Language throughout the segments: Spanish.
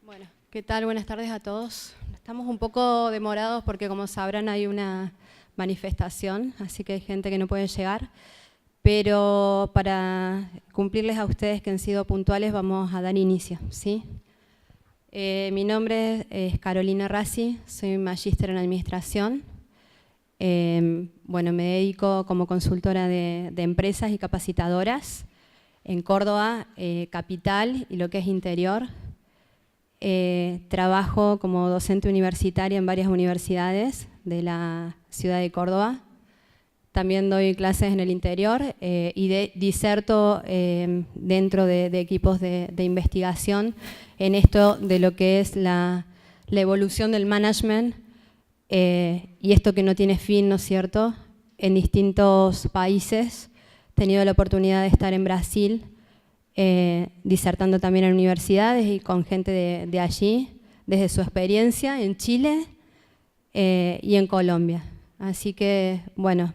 Bueno, ¿qué tal? Buenas tardes a todos. Estamos un poco demorados porque, como sabrán, hay una manifestación, así que hay gente que no puede llegar. Pero para cumplirles a ustedes que han sido puntuales, vamos a dar inicio, ¿sí? Mi nombre es Carolina Rassi, soy magíster en Administración. Bueno, me dedico como consultora de empresas y capacitadoras en Córdoba, capital y lo que es interior. Trabajo como docente universitaria en varias universidades de la ciudad de Córdoba. También doy clases en el interior y diserto dentro de equipos de investigación en esto de lo que es la evolución del management y esto que no tiene fin, ¿no es cierto?, en distintos países. He tenido la oportunidad de estar en Brasil, disertando también en universidades y con gente de allí, desde su experiencia en Chile y en Colombia. Así que, bueno,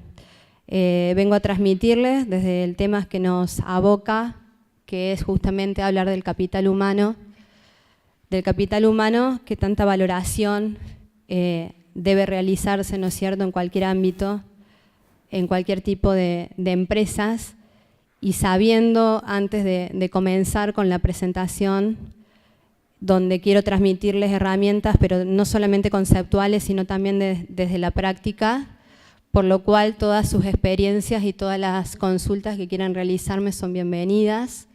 vengo a transmitirles desde el tema que nos aboca, que es justamente hablar del capital humano que tanta valoración debe realizarse, ¿no es cierto?, en cualquier ámbito, en cualquier tipo de empresas. Y sabiendo, antes de comenzar con la presentación, donde quiero transmitirles herramientas, pero no solamente conceptuales, sino también desde la práctica, por lo cual todas sus experiencias y todas las consultas que quieran realizarme son bienvenidas.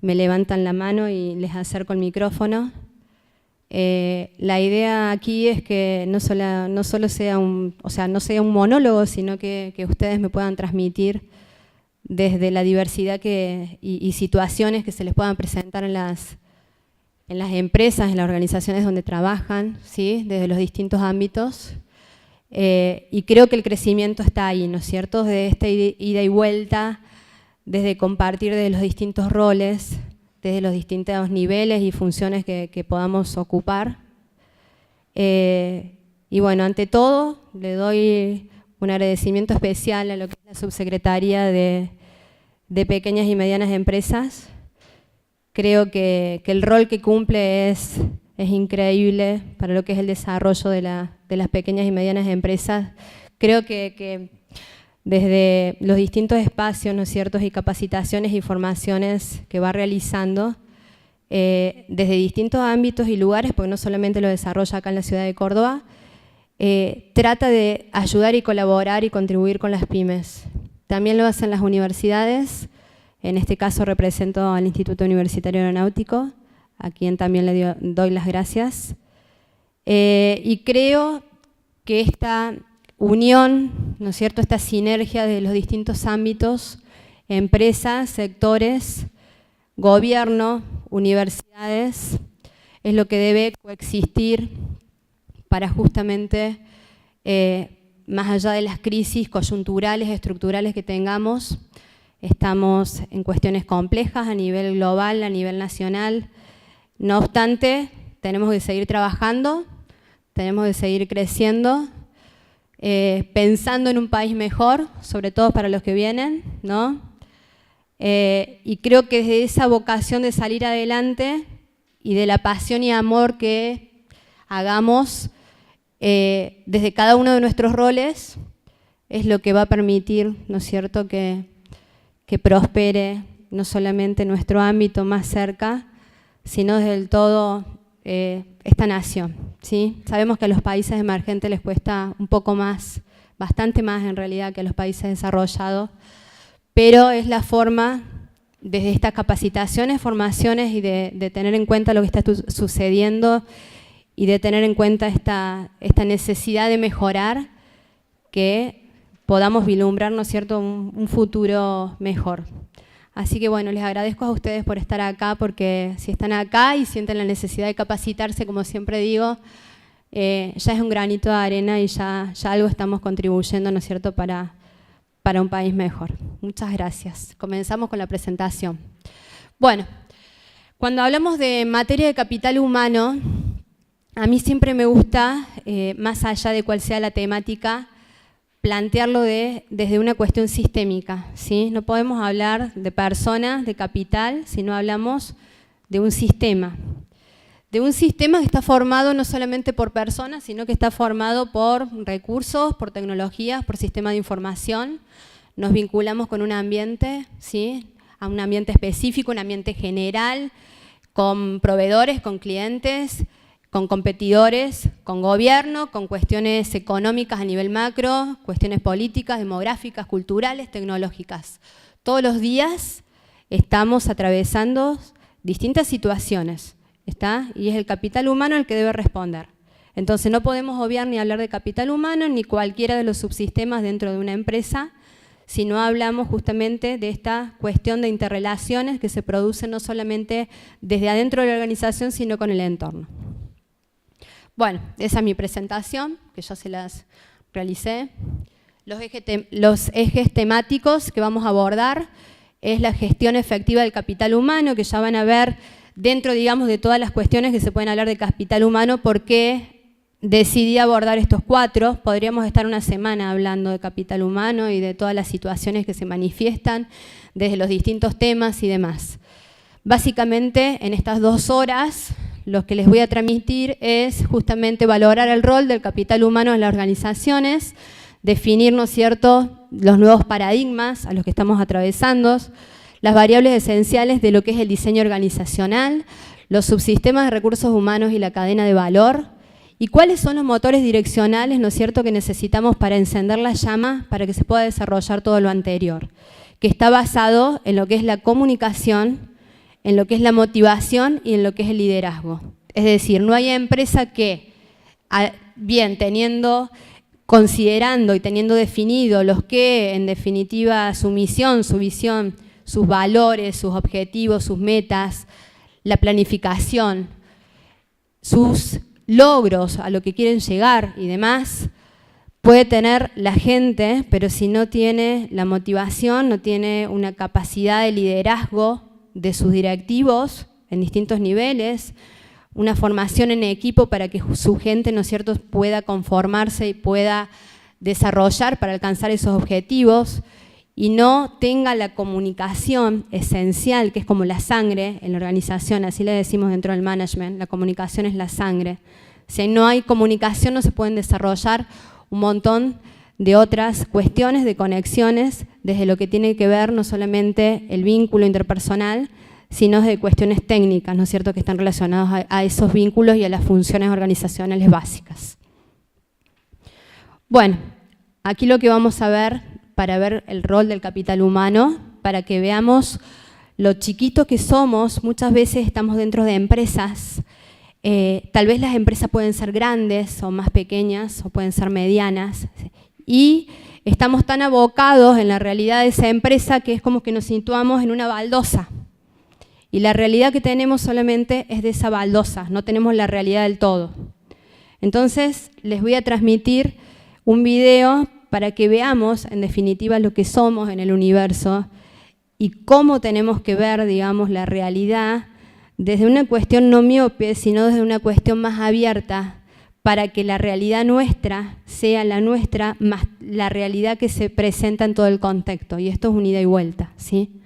Me levantan la mano y les acerco el micrófono. La idea aquí es que no solo sea no sea un monólogo, sino que ustedes me puedan transmitir desde la diversidad y situaciones que se les puedan presentar en las empresas, en las organizaciones donde trabajan, ¿sí?, desde los distintos ámbitos. Y creo que el crecimiento está ahí, ¿no es cierto?, desde esta ida y vuelta, desde compartir de los distintos roles, desde los distintos niveles y funciones que podamos ocupar. Y bueno, ante todo, le doy un agradecimiento especial a lo que es la Subsecretaría de Pequeñas y Medianas Empresas. Creo que el rol que cumple es increíble para lo que es el desarrollo de las pequeñas y medianas empresas. Creo que desde los distintos espacios, ¿no es cierto?, y capacitaciones y formaciones que va realizando, desde distintos ámbitos y lugares, porque no solamente lo desarrolla acá en la ciudad de Córdoba, trata de ayudar y colaborar y contribuir con las pymes. También lo hacen las universidades. En este caso represento al Instituto Universitario Aeronáutico, a quien también le doy las gracias. Y creo que esta unión, ¿no es cierto?, esta sinergia de los distintos ámbitos, empresas, sectores, gobierno, universidades, es lo que debe coexistir para justamente, más allá de las crisis coyunturales, estructurales que tengamos, estamos en cuestiones complejas a nivel global, a nivel nacional. No obstante, tenemos que seguir trabajando, tenemos que seguir creciendo, pensando en un país mejor, sobre todo para los que vienen, ¿no? Y creo que desde esa vocación de salir adelante y de la pasión y amor que hagamos desde cada uno de nuestros roles, es lo que va a permitir, ¿no es cierto?, que prospere no solamente nuestro ámbito más cerca, sino desde el todo esta nación, ¿sí? Sabemos que a los países emergentes les cuesta un poco más, bastante más en realidad que a los países desarrollados, pero es la forma, desde estas capacitaciones, formaciones y de tener en cuenta lo que está sucediendo y de tener en cuenta esta necesidad de mejorar, que podamos vislumbrar, ¿no es cierto?, un futuro mejor. Así que bueno, les agradezco a ustedes por estar acá, porque si están acá y sienten la necesidad de capacitarse, como siempre digo, ya es un granito de arena y ya algo estamos contribuyendo, ¿no es cierto?, para un país mejor. Muchas gracias. Comenzamos con la presentación. Bueno, cuando hablamos de materia de capital humano, a mí siempre me gusta, más allá de cuál sea la temática, plantearlo desde una cuestión sistémica, ¿sí? No podemos hablar de personas, de capital, si no hablamos de un sistema. de un sistema que está formado no solamente por personas, sino que está formado por recursos, por tecnologías, por sistemas de información. Nos vinculamos con un ambiente, ¿sí? A un ambiente específico, un ambiente general, con proveedores, con clientes, con competidores, con gobierno, con cuestiones económicas a nivel macro, cuestiones políticas, demográficas, culturales, tecnológicas. Todos los días estamos atravesando distintas situaciones, ¿está? Y es el capital humano el que debe responder. Entonces no podemos obviar ni hablar de capital humano ni cualquiera de los subsistemas dentro de una empresa si no hablamos justamente de esta cuestión de interrelaciones que se producen no solamente desde adentro de la organización, sino con el entorno. Bueno, esa es mi presentación, que ya se las realicé. Los ejes temáticos que vamos a abordar es la gestión efectiva del capital humano, que ya van a ver dentro, digamos, de todas las cuestiones que se pueden hablar de capital humano, por qué decidí abordar estos 4. Podríamos estar una semana hablando de capital humano y de todas las situaciones que se manifiestan desde los distintos temas y demás. Básicamente, en estas 2 horas, lo que les voy a transmitir es justamente valorar el rol del capital humano en las organizaciones, definir, ¿no es cierto?, los nuevos paradigmas a los que estamos atravesando, las variables esenciales de lo que es el diseño organizacional, los subsistemas de recursos humanos y la cadena de valor, y cuáles son los motores direccionales, ¿no es cierto?, que necesitamos para encender la llama para que se pueda desarrollar todo lo anterior, que está basado en lo que es la comunicación, en lo que es la motivación y en lo que es el liderazgo. Es decir, no hay empresa que, bien, considerando y teniendo definido los que, en definitiva, su misión, su visión, sus valores, sus objetivos, sus metas, la planificación, sus logros a lo que quieren llegar y demás, puede tener la gente, pero si no tiene la motivación, no tiene una capacidad de liderazgo de sus directivos en distintos niveles, una formación en equipo para que su gente, ¿no es cierto?, pueda conformarse y pueda desarrollar para alcanzar esos objetivos y no tenga la comunicación esencial, que es como la sangre en la organización, así le decimos dentro del management, la comunicación es la sangre. Si no hay comunicación no se pueden desarrollar un montón de otras cuestiones, de conexiones, desde lo que tiene que ver no solamente el vínculo interpersonal, sino de cuestiones técnicas, ¿no es cierto?, que están relacionadas a esos vínculos y a las funciones organizacionales básicas. Bueno, aquí lo que vamos a ver, para ver el rol del capital humano, para que veamos lo chiquito que somos. Muchas veces estamos dentro de empresas, tal vez las empresas pueden ser grandes o más pequeñas o pueden ser medianas, y estamos tan abocados en la realidad de esa empresa que es como que nos situamos en una baldosa. Y la realidad que tenemos solamente es de esa baldosa, no tenemos la realidad del todo. Entonces, les voy a transmitir un video para que veamos, en definitiva, lo que somos en el universo y cómo tenemos que ver, digamos, la realidad desde una cuestión no miope, sino desde una cuestión más abierta, para que la realidad nuestra sea la nuestra, más la realidad que se presenta en todo el contexto. Y esto es un ida y vuelta, ¿sí?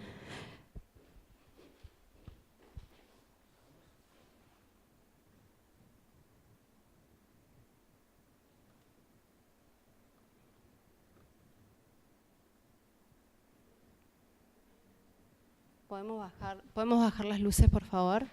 ¿Podemos bajar las luces, por favor?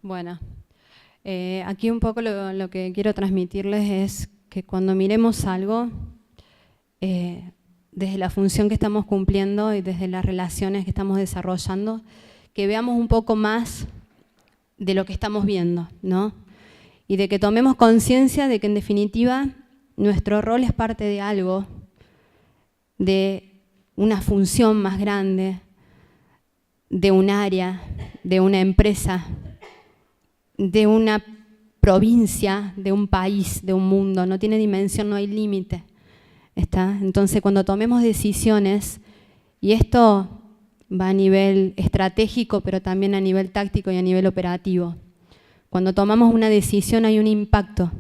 Bueno, aquí un poco lo que quiero transmitirles es que cuando miremos algo, desde la función que estamos cumpliendo y desde las relaciones que estamos desarrollando, que veamos un poco más de lo que estamos viendo, ¿no? Y de que tomemos conciencia de que en definitiva nuestro rol es parte de algo, de una función más grande, de un área, de una empresa, de una provincia, de un país, de un mundo. No tiene dimensión, no hay límite. ¿Está? Entonces, cuando tomemos decisiones, y esto va a nivel estratégico, pero también a nivel táctico y a nivel operativo. Cuando tomamos una decisión hay un impacto,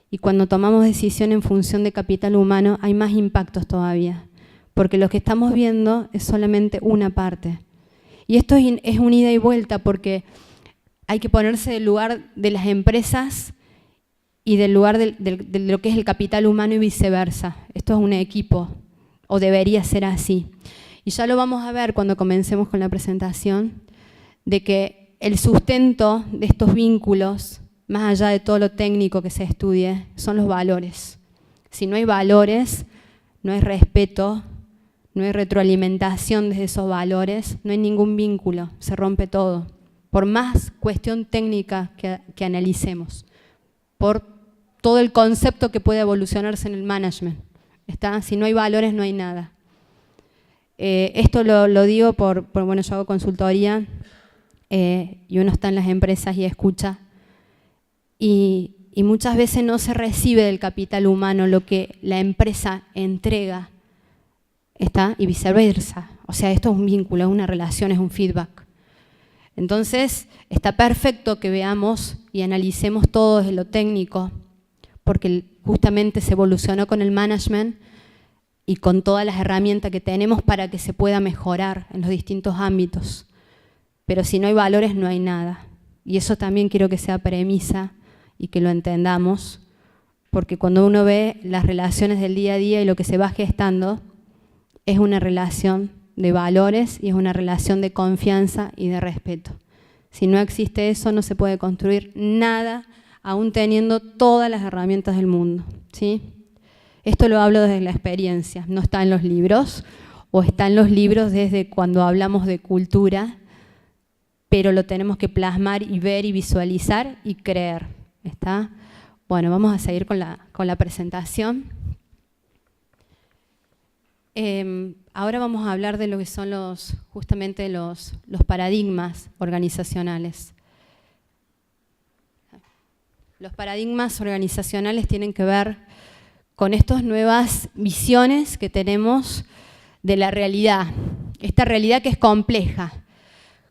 y cuando tomamos decisión en función de capital humano hay más impactos todavía, porque lo que estamos viendo es solamente una parte. Y esto es un ida y vuelta, porque hay que ponerse del lugar de las empresas y del lugar de lo que es el capital humano y viceversa. Esto es un equipo, o debería ser así. Y ya lo vamos a ver cuando comencemos con la presentación, de que el sustento de estos vínculos, más allá de todo lo técnico que se estudie, son los valores. Si no hay valores, no hay respeto, no hay retroalimentación desde esos valores, no hay ningún vínculo, se rompe todo. Por más cuestión técnica que analicemos, por todo el concepto que puede evolucionarse en el management. ¿Está? Si no hay valores, no hay nada. Esto lo digo bueno, yo hago consultoría y uno está en las empresas y escucha. Y muchas veces no se recibe del capital humano lo que la empresa entrega, ¿está? Y viceversa. O sea, esto es un vínculo, es una relación, es un feedback. Entonces, está perfecto que veamos y analicemos todo desde lo técnico, porque justamente se evolucionó con el management y con todas las herramientas que tenemos para que se pueda mejorar en los distintos ámbitos. Pero si no hay valores, no hay nada. Y eso también quiero que sea premisa y que lo entendamos, porque cuando uno ve las relaciones del día a día y lo que se va gestando, es una relación de valores y es una relación de confianza y de respeto. Si no existe eso, no se puede construir nada, aún teniendo todas las herramientas del mundo, ¿sí? Esto lo hablo desde la experiencia, no está en los libros, o está en los libros desde cuando hablamos de cultura, pero lo tenemos que plasmar y ver y visualizar y creer, ¿está? Bueno, vamos a seguir con la presentación. Ahora vamos a hablar de lo que son justamente los paradigmas organizacionales. Los paradigmas organizacionales tienen que ver con estas nuevas visiones que tenemos de la realidad, esta realidad que es compleja,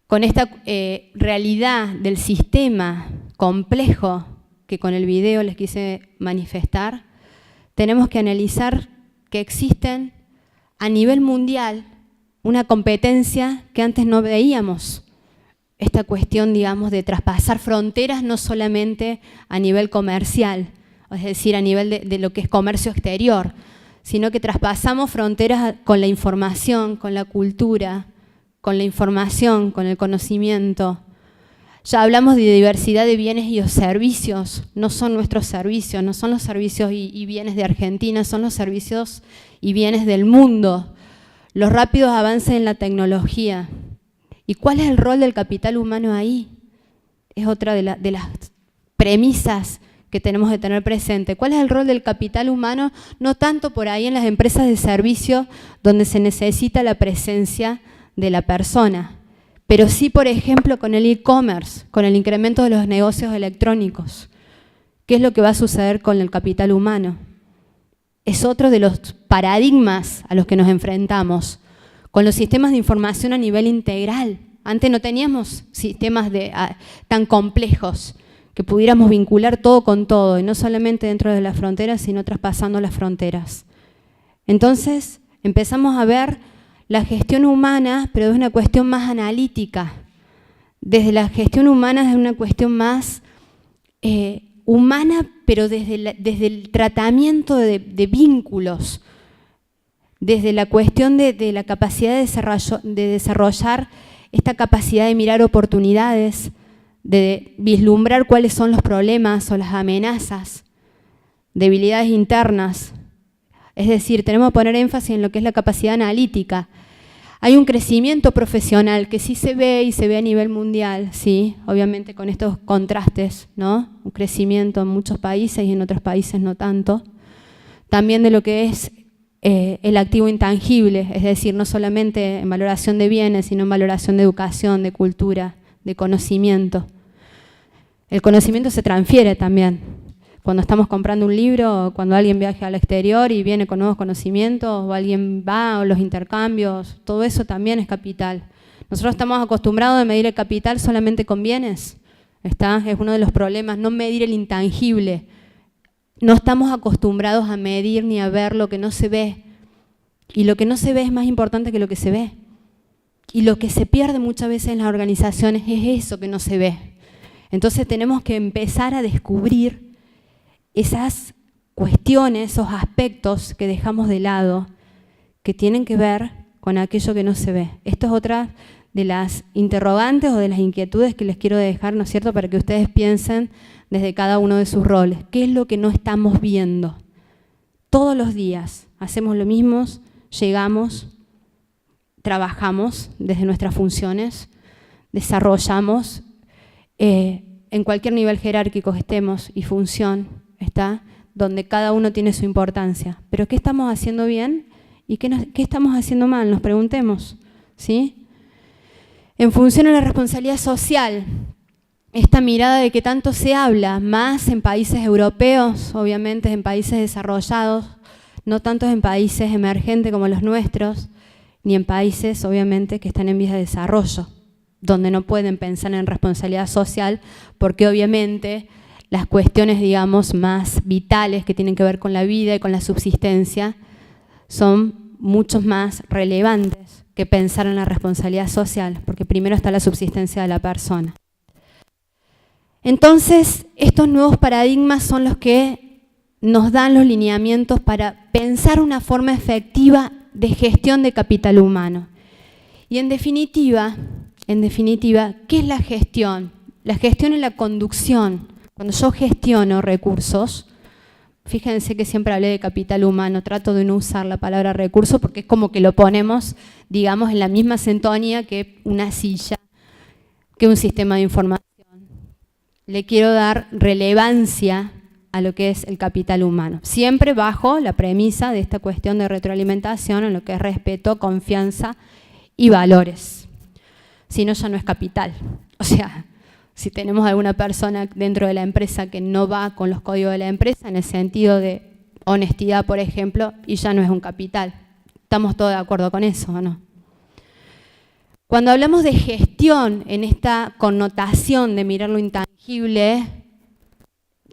con esta realidad del sistema complejo que con el video les quise manifestar, tenemos que analizar que existen a nivel mundial una competencia que antes no veíamos. Esta cuestión, digamos, de traspasar fronteras no solamente a nivel comercial, es decir, a nivel de lo que es comercio exterior, sino que traspasamos fronteras con la información, con la cultura, con la información, con el conocimiento. Ya hablamos de diversidad de bienes y servicios, no son nuestros servicios, no son los servicios y bienes de Argentina, son los servicios y bienes del mundo. Los rápidos avances en la tecnología. ¿Y cuál es el rol del capital humano ahí? Es otra de las premisas que tenemos que tener presente. ¿Cuál es el rol del capital humano? No tanto por ahí en las empresas de servicio donde se necesita la presencia de la persona, pero sí, por ejemplo, con el e-commerce, con el incremento de los negocios electrónicos. ¿Qué es lo que va a suceder con el capital humano? Es otro de los paradigmas a los que nos enfrentamos, con los sistemas de información a nivel integral. Antes no teníamos sistemas tan complejos que pudiéramos vincular todo con todo, y no solamente dentro de las fronteras, sino traspasando las fronteras. Entonces, empezamos a ver la gestión humana, pero es una cuestión más analítica. Desde la gestión humana es una cuestión más humana, pero desde el tratamiento de vínculos, desde la cuestión de la capacidad de desarrollar esta capacidad de mirar oportunidades, de vislumbrar cuáles son los problemas o las amenazas, debilidades internas. Es decir, tenemos que poner énfasis en lo que es la capacidad analítica. Hay un crecimiento profesional que sí se ve y se ve a nivel mundial, sí, obviamente con estos contrastes, ¿no? Un crecimiento en muchos países y en otros países no tanto. También de lo que es el activo intangible, es decir, no solamente en valoración de bienes, sino en valoración de educación, de cultura, de conocimiento. El conocimiento se transfiere también. Cuando estamos comprando un libro, cuando alguien viaja al exterior y viene con nuevos conocimientos, o alguien va, o los intercambios, todo eso también es capital. Nosotros estamos acostumbrados a medir el capital solamente con bienes. Es uno de los problemas, no medir el intangible. No estamos acostumbrados a medir ni a ver lo que no se ve. Y lo que no se ve es más importante que lo que se ve. Y lo que se pierde muchas veces en las organizaciones es eso que no se ve. Entonces tenemos que empezar a descubrir esas cuestiones, esos aspectos que dejamos de lado, que tienen que ver con aquello que no se ve. Esto es otra de las interrogantes o de las inquietudes que les quiero dejar, ¿no es cierto?, para que ustedes piensen desde cada uno de sus roles. ¿Qué es lo que no estamos viendo? Todos los días hacemos lo mismo, llegamos, trabajamos desde nuestras funciones, desarrollamos en cualquier nivel jerárquico que estemos y función, está donde cada uno tiene su importancia. Pero ¿qué estamos haciendo bien y qué estamos haciendo mal? Nos preguntemos, ¿sí? En función a la responsabilidad social, esta mirada de que tanto se habla, más en países europeos, obviamente en países desarrollados, no tanto en países emergentes como los nuestros, ni en países, obviamente, que están en vías de desarrollo, donde no pueden pensar en responsabilidad social, porque obviamente las cuestiones, digamos, más vitales que tienen que ver con la vida y con la subsistencia son mucho más relevantes que pensar en la responsabilidad social, porque primero está la subsistencia de la persona. Entonces, estos nuevos paradigmas son los que nos dan los lineamientos para pensar una forma efectiva de gestión de capital humano. Y en definitiva, ¿qué es la gestión? La gestión es la conducción. Cuando yo gestiono recursos, fíjense que siempre hablé de capital humano, trato de no usar la palabra recurso porque es como que lo ponemos, digamos, en la misma sintonía que una silla, que un sistema de información. Le quiero dar relevancia a lo que es el capital humano, siempre bajo la premisa de esta cuestión de retroalimentación en lo que es respeto, confianza y valores. Si no, ya no es capital. O sea, si tenemos alguna persona dentro de la empresa que no va con los códigos de la empresa, en el sentido de honestidad, por ejemplo, y ya no es un capital. ¿Estamos todos de acuerdo con eso o no? Cuando hablamos de gestión, en esta connotación de mirar lo intangible,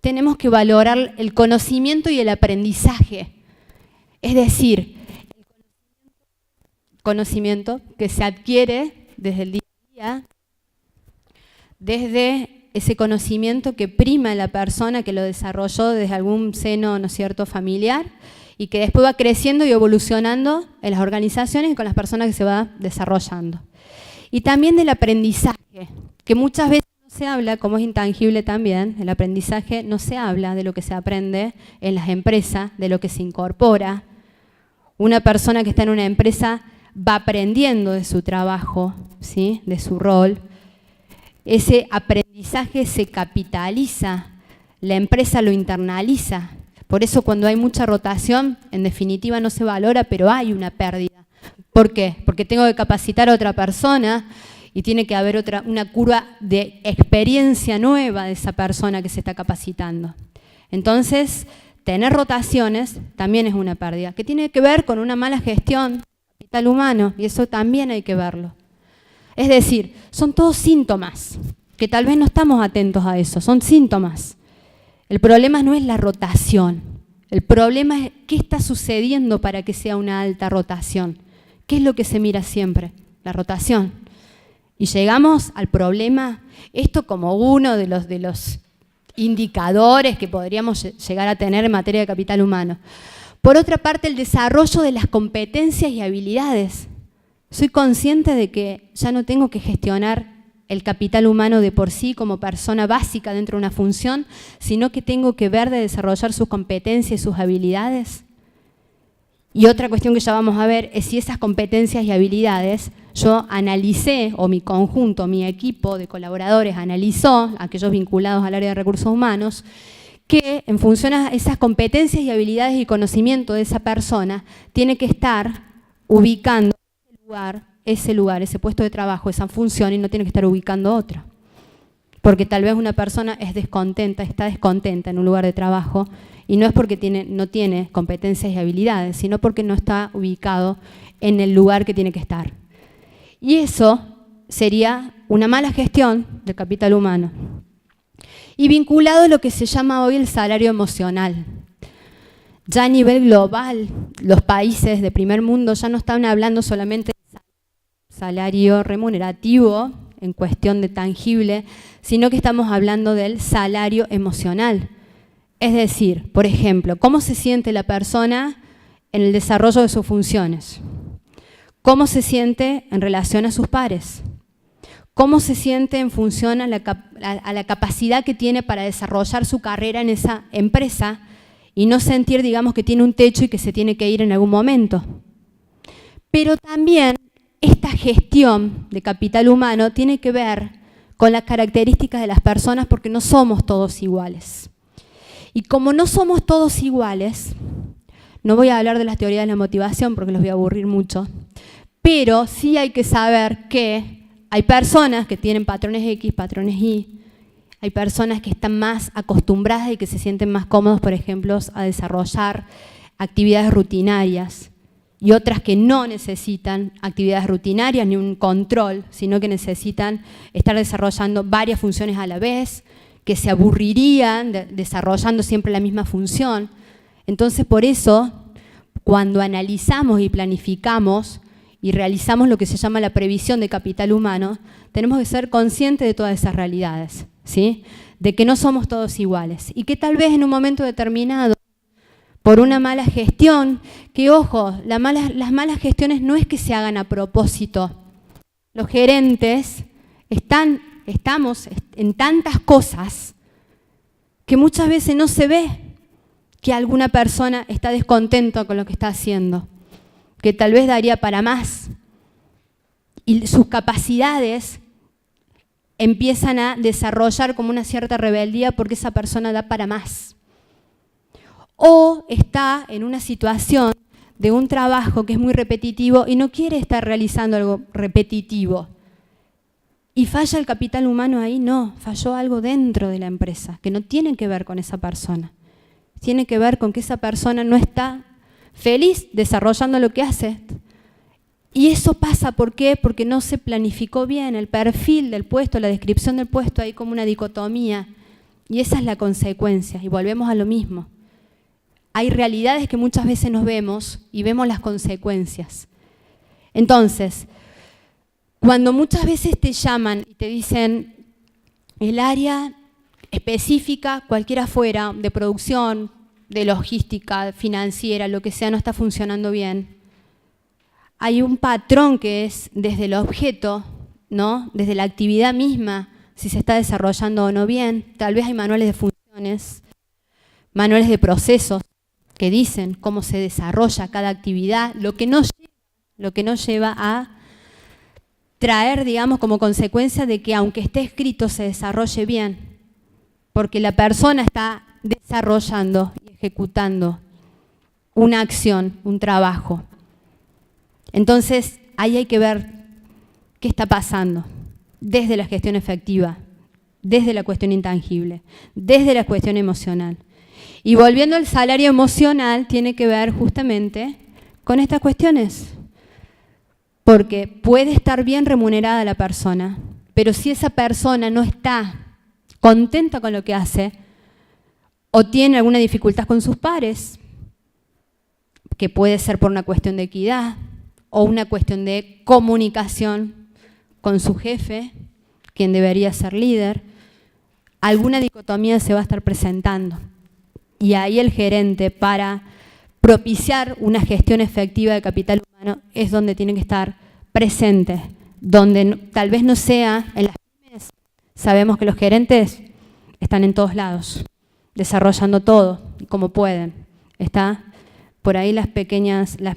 tenemos que valorar el conocimiento y el aprendizaje. Es decir, el conocimiento que se adquiere desde el día a día, desde ese conocimiento que prima en la persona que lo desarrolló desde algún seno, ¿no es cierto?, familiar, y que después va creciendo y evolucionando en las organizaciones y con las personas que se va desarrollando. Y también del aprendizaje, que muchas veces no se habla, como es intangible también, el aprendizaje no se habla de lo que se aprende en las empresas, de lo que se incorpora. Una persona que está en una empresa va aprendiendo de su trabajo, ¿sí?, de su rol. Ese aprendizaje se capitaliza, la empresa lo internaliza. Por eso cuando hay mucha rotación, en definitiva no se valora, pero hay una pérdida. ¿Por qué? Porque tengo que capacitar a otra persona y tiene que haber una curva de experiencia nueva de esa persona que se está capacitando. Entonces, tener rotaciones también es una pérdida, que tiene que ver con una mala gestión del capital humano, y eso también hay que verlo. Es decir, son todos síntomas, que tal vez no estamos atentos a eso, son síntomas. El problema no es la rotación, el problema es qué está sucediendo para que sea una alta rotación. ¿Qué es lo que se mira siempre? La rotación. Y llegamos al problema, esto como uno de los indicadores que podríamos llegar a tener en materia de capital humano. Por otra parte, el desarrollo de las competencias y habilidades. Soy consciente de que ya no tengo que gestionar el capital humano de por sí como persona básica dentro de una función, sino que tengo que ver de desarrollar sus competencias y sus habilidades. Y otra cuestión que ya vamos a ver es si esas competencias y habilidades yo analicé, o mi conjunto, mi equipo de colaboradores analizó, aquellos vinculados al área de recursos humanos, que en función a esas competencias y habilidades y conocimiento de esa persona, tiene que estar ubicando ese lugar, ese puesto de trabajo, esa función, y no tiene que estar ubicando otra. Porque tal vez una persona está descontenta en un lugar de trabajo, y no es porque no tiene competencias y habilidades, sino porque no está ubicado en el lugar que tiene que estar. Y eso sería una mala gestión del capital humano. Y vinculado a lo que se llama hoy el salario emocional. Ya a nivel global, los países de primer mundo ya no están hablando solamente de salario remunerativo en cuestión de tangible, sino que estamos hablando del salario emocional. Es decir, por ejemplo, ¿cómo se siente la persona en el desarrollo de sus funciones? ¿Cómo se siente en relación a sus pares? ¿Cómo se siente en función a la capacidad que tiene para desarrollar su carrera en esa empresa y no sentir, digamos, que tiene un techo y que se tiene que ir en algún momento? Pero también esta gestión de capital humano tiene que ver con las características de las personas, porque no somos todos iguales. Y como no somos todos iguales, no voy a hablar de las teorías de la motivación porque los voy a aburrir mucho, pero sí hay que saber que hay personas que tienen patrones X, patrones Y, hay personas que están más acostumbradas y que se sienten más cómodos, por ejemplo, a desarrollar actividades rutinarias, y otras que no necesitan actividades rutinarias ni un control, sino que necesitan estar desarrollando varias funciones a la vez, que se aburrirían desarrollando siempre la misma función. Entonces, por eso, cuando analizamos y planificamos y realizamos lo que se llama la previsión de capital humano, tenemos que ser conscientes de todas esas realidades, ¿sí? De que no somos todos iguales y que tal vez en un momento determinado, por una mala gestión, que ojo, las malas gestiones no es que se hagan a propósito. Los gerentes estamos en tantas cosas que muchas veces no se ve que alguna persona está descontenta con lo que está haciendo, que tal vez daría para más, y sus capacidades empiezan a desarrollar como una cierta rebeldía porque esa persona da para más. O está en una situación de un trabajo que es muy repetitivo y no quiere estar realizando algo repetitivo. ¿Y falla el capital humano ahí? No, falló algo dentro de la empresa, que no tiene que ver con esa persona. Tiene que ver con que esa persona no está feliz desarrollando lo que hace. Y eso pasa, ¿por qué? Porque no se planificó bien el perfil del puesto, la descripción del puesto, hay como una dicotomía. Y esa es la consecuencia, y volvemos a lo mismo. Hay realidades que muchas veces nos vemos y vemos las consecuencias. Entonces, cuando muchas veces te llaman y te dicen el área específica, cualquiera fuera, de producción, de logística, financiera, lo que sea, no está funcionando bien, hay un patrón que es desde el objeto, ¿no? Desde la actividad misma, si se está desarrollando o no bien. Tal vez hay manuales de funciones, manuales de procesos que dicen cómo se desarrolla cada actividad, lo que no lleva a traer, digamos, como consecuencia de que aunque esté escrito se desarrolle bien, porque la persona está desarrollando y ejecutando una acción, un trabajo. Entonces, ahí hay que ver qué está pasando desde la gestión efectiva, desde la cuestión intangible, desde la cuestión emocional. Y volviendo al salario emocional, tiene que ver justamente con estas cuestiones. Porque puede estar bien remunerada la persona, pero si esa persona no está contenta con lo que hace o tiene alguna dificultad con sus pares, que puede ser por una cuestión de equidad o una cuestión de comunicación con su jefe, quien debería ser líder, alguna dicotomía se va a estar presentando. Y ahí el gerente, para propiciar una gestión efectiva de capital humano, es donde tiene que estar presente, donde tal vez no sea en las pymes Sabemos que los gerentes están en todos lados, desarrollando todo como pueden. Está por ahí las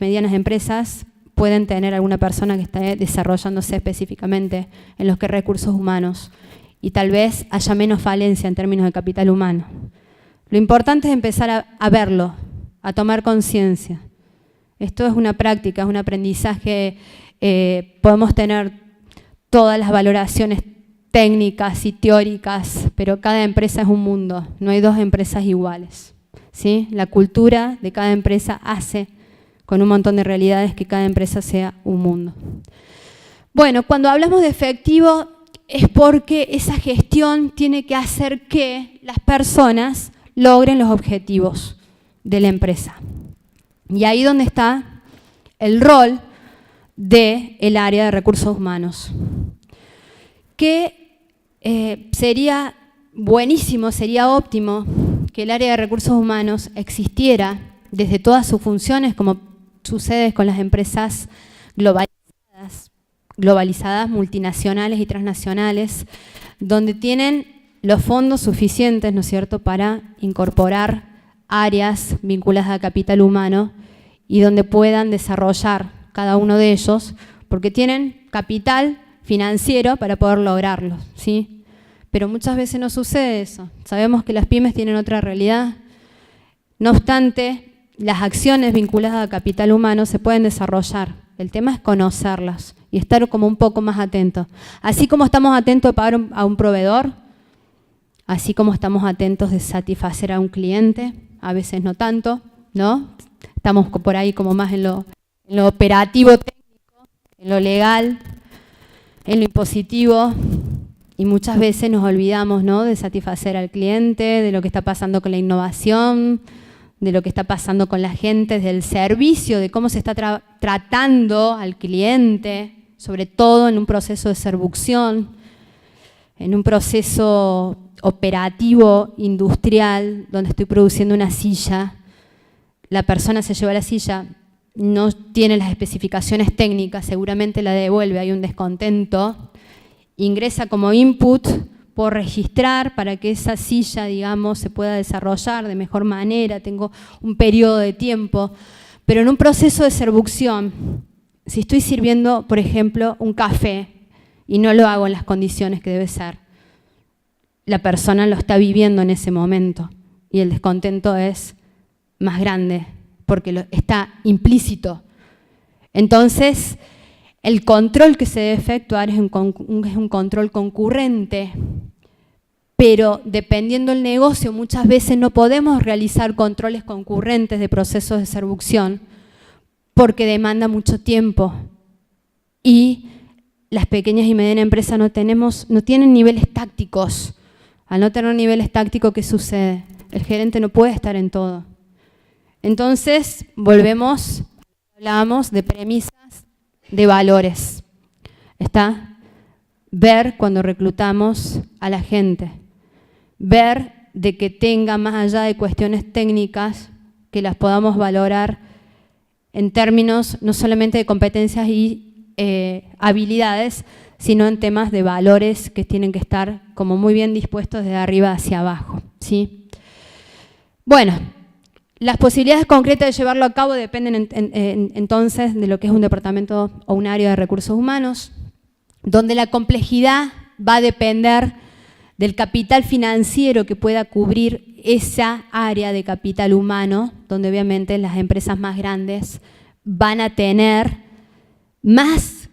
medianas empresas pueden tener alguna persona que esté desarrollándose específicamente en los que recursos humanos y tal vez haya menos falencia en términos de capital humano. Lo importante es empezar a verlo, a tomar conciencia. Esto es una práctica, es un aprendizaje. Podemos tener todas las valoraciones técnicas y teóricas, pero cada empresa es un mundo, no hay dos empresas iguales, ¿sí? La cultura de cada empresa hace con un montón de realidades que cada empresa sea un mundo. Bueno, cuando hablamos de efectivo es porque esa gestión tiene que hacer que las personas logren los objetivos de la empresa. Y ahí donde está el rol del área de recursos humanos. Que sería buenísimo, sería óptimo que el área de recursos humanos existiera desde todas sus funciones, como sucede con las empresas globalizadas, multinacionales y transnacionales, donde tienen los fondos suficientes, ¿no es cierto?, para incorporar áreas vinculadas a capital humano y donde puedan desarrollar cada uno de ellos, porque tienen capital financiero para poder lograrlo, ¿sí? Pero muchas veces no sucede eso. Sabemos que las pymes tienen otra realidad. No obstante, las acciones vinculadas a capital humano se pueden desarrollar. El tema es conocerlas y estar como un poco más atentos. Así como estamos atentos a pagar a un proveedor, así como estamos atentos de satisfacer a un cliente, a veces no tanto, ¿no? Estamos por ahí como más en lo operativo técnico, en lo legal, en lo impositivo, y muchas veces nos olvidamos, ¿no?, de satisfacer al cliente, de lo que está pasando con la innovación, de lo que está pasando con la gente, del servicio, de cómo se está tratando al cliente, sobre todo en un proceso de seducción, en un proceso operativo, industrial, donde estoy produciendo una silla, la persona se lleva la silla, no tiene las especificaciones técnicas, seguramente la devuelve, hay un descontento, ingresa como input por registrar para que esa silla, digamos, se pueda desarrollar de mejor manera, tengo un periodo de tiempo, pero en un proceso de seducción, si estoy sirviendo, por ejemplo, un café y no lo hago en las condiciones que debe ser, la persona lo está viviendo en ese momento y el descontento es más grande, porque está implícito. Entonces, el control que se debe efectuar es un control concurrente, pero dependiendo del negocio, muchas veces no podemos realizar controles concurrentes de procesos de seducción porque demanda mucho tiempo y las pequeñas y medianas empresas no tienen niveles tácticos. Al no tener niveles tácticos, ¿qué sucede? El gerente no puede estar en todo. Entonces, hablábamos de premisas, de valores. Está ver cuando reclutamos a la gente, ver de que tenga más allá de cuestiones técnicas, que las podamos valorar en términos no solamente de competencias y habilidades, sino en temas de valores que tienen que estar como muy bien dispuestos de arriba hacia abajo, ¿sí? Bueno, las posibilidades concretas de llevarlo a cabo dependen entonces de lo que es un departamento o un área de recursos humanos, donde la complejidad va a depender del capital financiero que pueda cubrir esa área de capital humano, donde obviamente las empresas más grandes van a tener más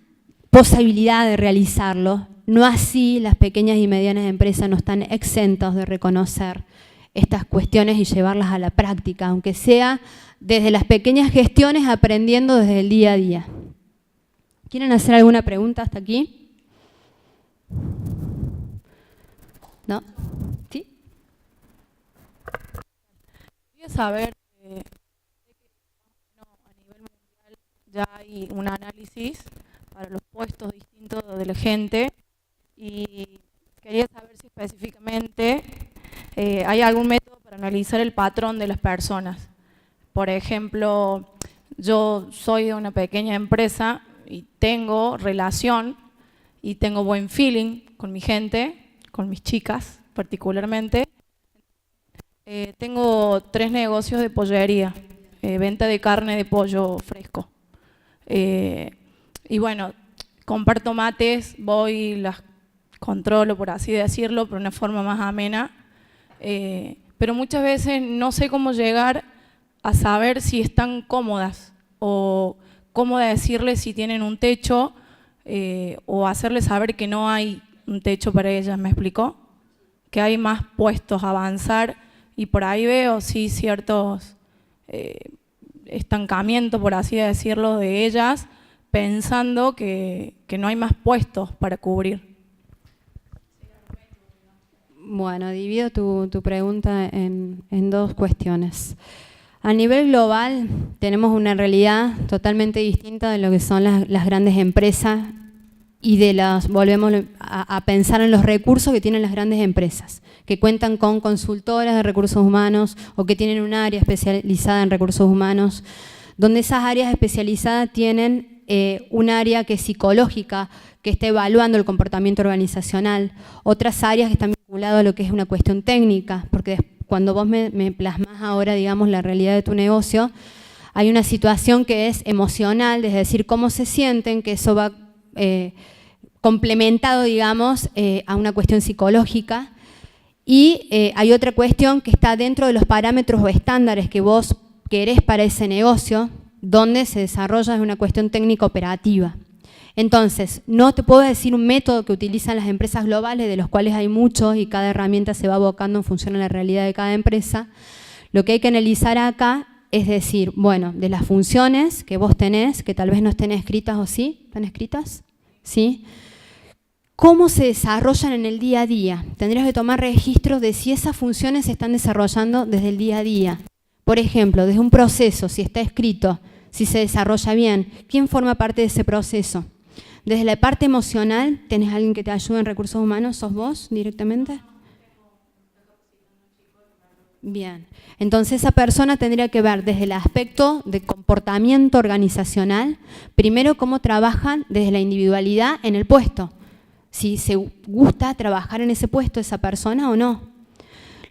posibilidad de realizarlo. No así las pequeñas y medianas empresas no están exentas de reconocer estas cuestiones y llevarlas a la práctica, aunque sea desde las pequeñas gestiones, aprendiendo desde el día a día. ¿Quieren hacer alguna pregunta hasta aquí? ¿No? ¿Sí? Quería saber a nivel mundial ya hay un análisis para los puestos distintos de la gente y quería saber si específicamente hay algún método para analizar el patrón de las personas. Por ejemplo, yo soy de una pequeña empresa y tengo relación y tengo buen feeling con mi gente, con mis chicas particularmente. Tengo 3 negocios de pollería, venta de carne de pollo fresco. Y bueno, comparto mates, voy, las controlo, por así decirlo, por una forma más amena. Pero muchas veces no sé cómo llegar a saber si están cómodas o cómo decirles si tienen un techo o hacerles saber que no hay un techo para ellas, ¿me explicó? Que hay más puestos a avanzar y por ahí veo sí ciertos estancamientos, por así decirlo, de ellas, pensando que no hay más puestos para cubrir. Bueno, divido tu pregunta en 2 cuestiones. A nivel global tenemos una realidad totalmente distinta de lo que son las grandes empresas y volvemos a pensar en los recursos que tienen las grandes empresas, que cuentan con consultoras de recursos humanos o que tienen un área especializada en recursos humanos, donde esas áreas especializadas tienen un área que es psicológica, que está evaluando el comportamiento organizacional, otras áreas que están vinculadas a lo que es una cuestión técnica, porque cuando vos me plasmás ahora, digamos, la realidad de tu negocio, hay una situación que es emocional, es decir, cómo se sienten, que eso va complementado, digamos, a una cuestión psicológica, y hay otra cuestión que está dentro de los parámetros o estándares que vos querés para ese negocio, donde se desarrolla una cuestión técnica operativa. Entonces, no te puedo decir un método que utilizan las empresas globales, de los cuales hay muchos y cada herramienta se va abocando en función a la realidad de cada empresa. Lo que hay que analizar acá es decir, bueno, de las funciones que vos tenés, que tal vez no estén escritas o sí, ¿están escritas? ¿Sí? ¿Cómo se desarrollan en el día a día? Tendrías que tomar registros de si esas funciones se están desarrollando desde el día a día. Por ejemplo, desde un proceso, si está escrito, si se desarrolla bien, ¿quién forma parte de ese proceso? Desde la parte emocional, ¿tenés alguien que te ayude en recursos humanos? ¿Sos vos directamente? Bien, entonces esa persona tendría que ver desde el aspecto de comportamiento organizacional, primero cómo trabajan desde la individualidad en el puesto, si se gusta trabajar en ese puesto esa persona o no.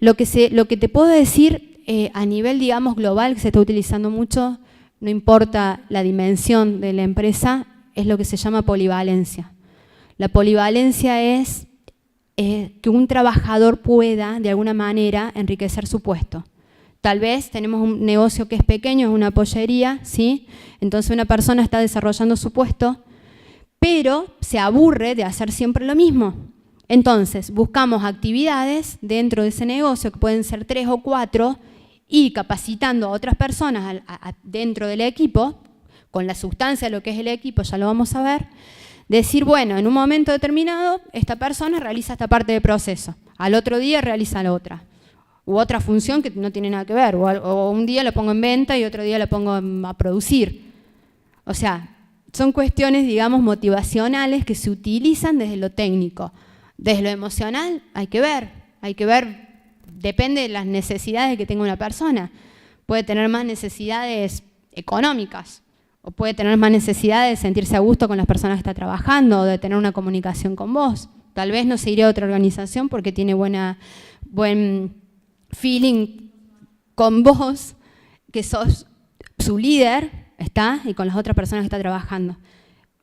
Lo que te puedo decir a nivel, digamos, global, que se está utilizando mucho, no importa la dimensión de la empresa, es lo que se llama polivalencia. La polivalencia es que un trabajador pueda, de alguna manera, enriquecer su puesto. Tal vez tenemos un negocio que es pequeño, es una pollería, ¿sí? Entonces una persona está desarrollando su puesto, pero se aburre de hacer siempre lo mismo. Entonces buscamos actividades dentro de ese negocio, que pueden ser 3 o 4, y capacitando a otras personas dentro del equipo, con la sustancia de lo que es el equipo, ya lo vamos a ver, decir, bueno, en un momento determinado, esta persona realiza esta parte del proceso, al otro día realiza la otra, u otra función que no tiene nada que ver, o un día la pongo en venta y otro día la pongo a producir. O sea, son cuestiones, digamos, motivacionales que se utilizan desde lo técnico. Desde lo emocional hay que ver, depende de las necesidades que tenga una persona. Puede tener más necesidades económicas, o puede tener más necesidad de sentirse a gusto con las personas que está trabajando o de tener una comunicación con vos. Tal vez no se iría a otra organización porque tiene buen feeling con vos, que sos su líder, ¿está? Y con las otras personas que está trabajando.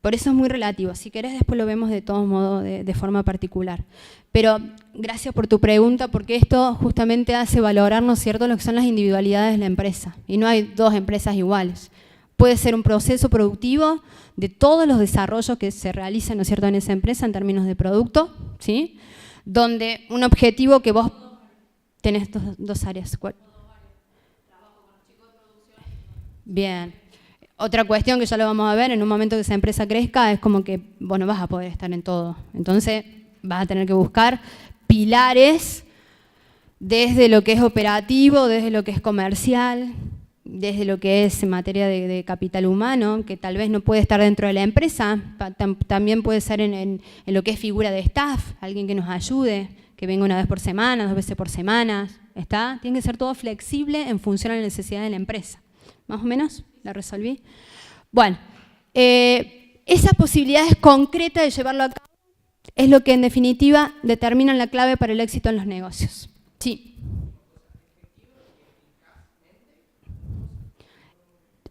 Por eso es muy relativo. Si querés, después lo vemos de todos modos de forma particular. Pero gracias por tu pregunta, porque esto justamente hace valorar, ¿no es cierto?, lo que son las individualidades de la empresa. Y no hay 2 empresas iguales. Puede ser un proceso productivo de todos los desarrollos que se realizan, ¿no es cierto?, en esa empresa en términos de producto, ¿sí? Donde un objetivo que vos tenés 2 áreas. ¿Cuál? Bien. Otra cuestión que ya lo vamos a ver, en un momento que esa empresa crezca, es como que vos no vas a poder estar en todo. Entonces vas a tener que buscar pilares desde lo que es operativo, desde lo que es comercial, desde lo que es en materia de capital humano, que tal vez no puede estar dentro de la empresa, también puede ser en lo que es figura de staff, alguien que nos ayude, que venga 1 vez por semana, 2 veces por semana, ¿está? Tiene que ser todo flexible en función a la necesidad de la empresa. ¿Más o menos? ¿La resolví? Bueno, esas posibilidades concretas de llevarlo a cabo es lo que en definitiva determina la clave para el éxito en los negocios. Sí.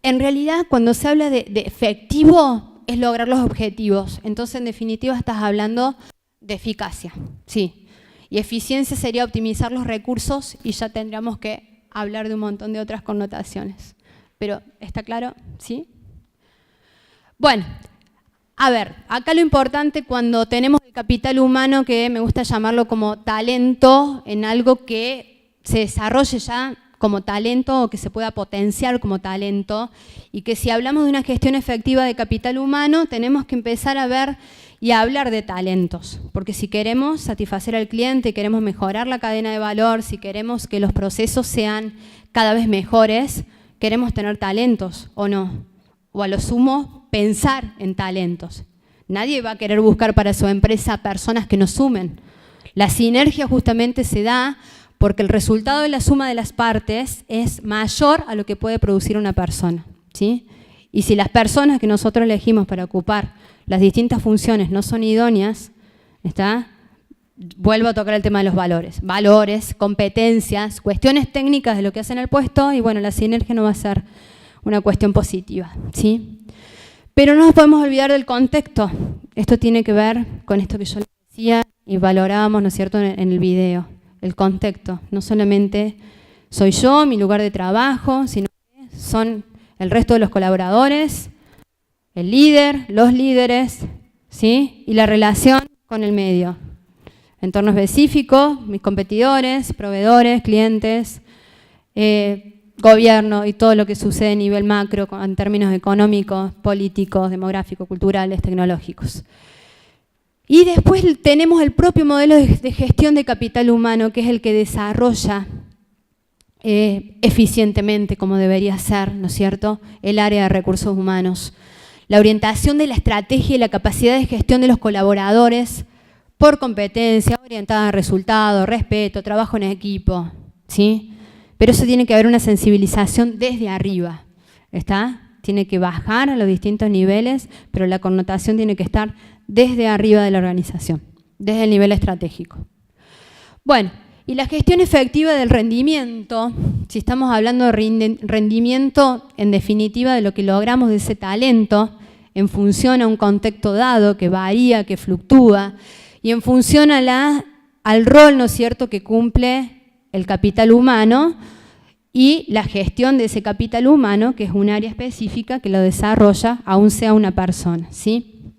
En realidad, cuando se habla de efectivo, es lograr los objetivos. Entonces, en definitiva, estás hablando de eficacia. Sí. Y eficiencia sería optimizar los recursos y ya tendríamos que hablar de un montón de otras connotaciones. Pero, ¿está claro? ¿Sí? Bueno, a ver, acá lo importante cuando tenemos el capital humano, que me gusta llamarlo como talento, en algo que se desarrolle ya como talento o que se pueda potenciar como talento, y que si hablamos de una gestión efectiva de capital humano, tenemos que empezar a ver y a hablar de talentos, porque si queremos satisfacer al cliente, queremos mejorar la cadena de valor, si queremos que los procesos sean cada vez mejores, queremos tener talentos o no, o a lo sumo pensar en talentos. Nadie va a querer buscar para su empresa personas que nos sumen. La sinergia justamente se da porque el resultado de la suma de las partes es mayor a lo que puede producir una persona, ¿sí? Y si las personas que nosotros elegimos para ocupar las distintas funciones no son idóneas, ¿está? Vuelvo a tocar el tema de los valores. Valores, competencias, cuestiones técnicas de lo que hacen el puesto, y bueno, la sinergia no va a ser una cuestión positiva, ¿sí? Pero no nos podemos olvidar del contexto. Esto tiene que ver con esto que yo les decía y valorábamos, ¿no es cierto?, en el video. El contexto. No solamente soy yo, mi lugar de trabajo, sino que son el resto de los colaboradores, el líder, los líderes, ¿sí? Y la relación con el medio. Entorno específico, mis competidores, proveedores, clientes, gobierno y todo lo que sucede a nivel macro en términos económicos, políticos, demográficos, culturales, tecnológicos. Y después tenemos el propio modelo de gestión de capital humano, que es el que desarrolla eficientemente, como debería ser, ¿no es cierto?, el área de recursos humanos. La orientación de la estrategia y la capacidad de gestión de los colaboradores por competencia, orientada a resultados, respeto, trabajo en equipo, ¿sí? Pero eso tiene que haber una sensibilización desde arriba, ¿está? Tiene que bajar a los distintos niveles, pero la connotación tiene que estar desde arriba de la organización, desde el nivel estratégico. Bueno, y la gestión efectiva del rendimiento, si estamos hablando de rendimiento en definitiva de lo que logramos de ese talento, en función a un contexto dado que varía, que fluctúa, y en función a al rol, ¿no es cierto?, que cumple el capital humano y la gestión de ese capital humano, que es un área específica que lo desarrolla, aún sea una persona, ¿sí?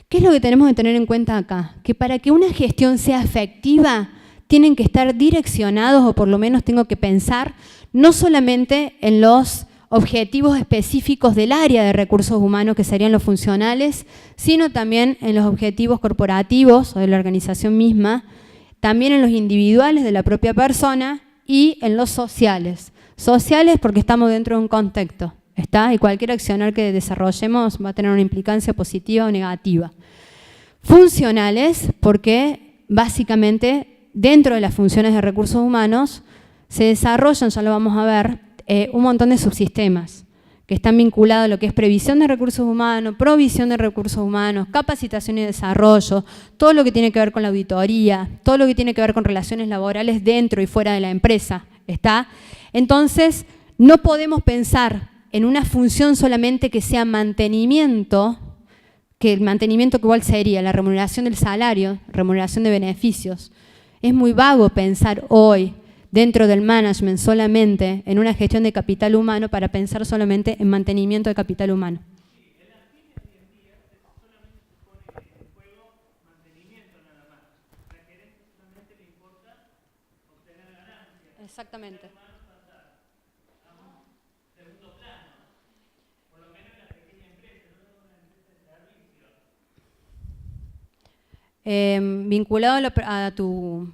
¿Qué es lo que tenemos que tener en cuenta acá? Que para que una gestión sea efectiva, tienen que estar direccionados, o por lo menos tengo que pensar, no solamente en los objetivos específicos del área de recursos humanos, que serían los funcionales, sino también en los objetivos corporativos o de la organización misma, también en los individuales de la propia persona y en los sociales. Sociales porque estamos dentro de un contexto, ¿está? Y cualquier accionar que desarrollemos va a tener una implicancia positiva o negativa. Funcionales porque básicamente dentro de las funciones de recursos humanos se desarrollan, ya lo vamos a ver, un montón de subsistemas que están vinculados a lo que es previsión de recursos humanos, provisión de recursos humanos, capacitación y desarrollo, todo lo que tiene que ver con la auditoría, todo lo que tiene que ver con relaciones laborales dentro y fuera de la empresa, ¿está? Entonces, no podemos pensar en una función solamente que sea mantenimiento, que el mantenimiento que igual sería la remuneración del salario, remuneración de beneficios. Es muy vago pensar hoy dentro del management solamente en una gestión de capital humano para pensar solamente en mantenimiento de capital humano. Exactamente. Vinculado a tu...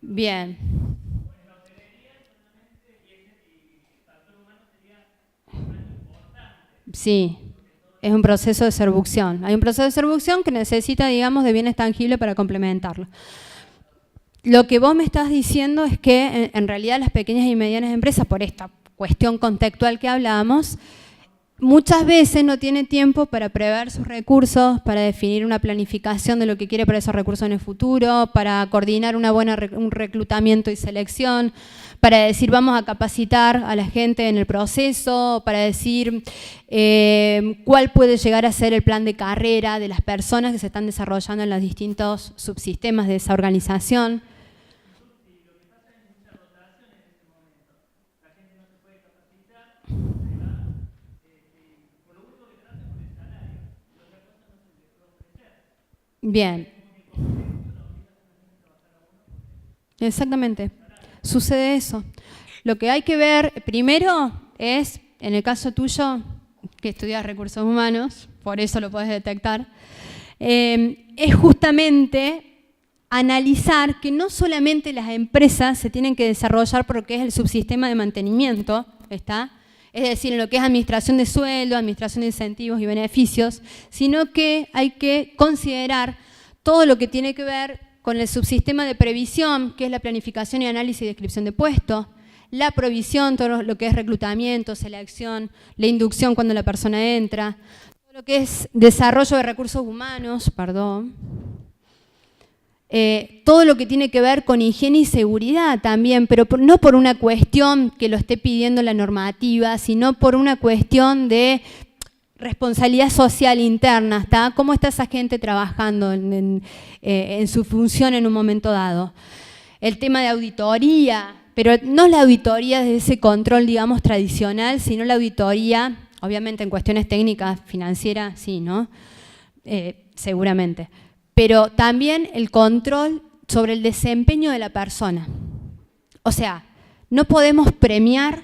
Bien. Sí, es un proceso de seducción. Hay un proceso de seducción que necesita, digamos, de bienes tangibles para complementarlo. Lo que vos me estás diciendo es que en realidad las pequeñas y medianas empresas, por esta cuestión contextual que hablábamos, muchas veces no tiene tiempo para prever sus recursos, para definir una planificación de lo que quiere para esos recursos en el futuro, para coordinar un reclutamiento y selección, para decir vamos a capacitar a la gente en el proceso, para decir cuál puede llegar a ser el plan de carrera de las personas que se están desarrollando en los distintos subsistemas de esa organización. Bien. Exactamente. Sucede eso. Lo que hay que ver primero es, en el caso tuyo, que estudias recursos humanos, por eso lo podés detectar, es justamente analizar que no solamente las empresas se tienen que desarrollar por lo que es el subsistema de mantenimiento, ¿está? Es decir, en lo que es administración de sueldo, administración de incentivos y beneficios, sino que hay que considerar todo lo que tiene que ver con el subsistema de previsión, que es la planificación y análisis y descripción de puestos, la provisión, todo lo que es reclutamiento, selección, la inducción cuando la persona entra, todo lo que es desarrollo de recursos humanos, todo lo que tiene que ver con higiene y seguridad también, pero no por una cuestión que lo esté pidiendo la normativa, sino por una cuestión de responsabilidad social interna, ¿está? ¿Cómo está esa gente trabajando en su función en un momento dado? El tema de auditoría, pero no la auditoría de ese control, digamos, tradicional, sino la auditoría, obviamente en cuestiones técnicas, financieras, sí, ¿no? Seguramente. Pero también el control sobre el desempeño de la persona. O sea, no podemos premiar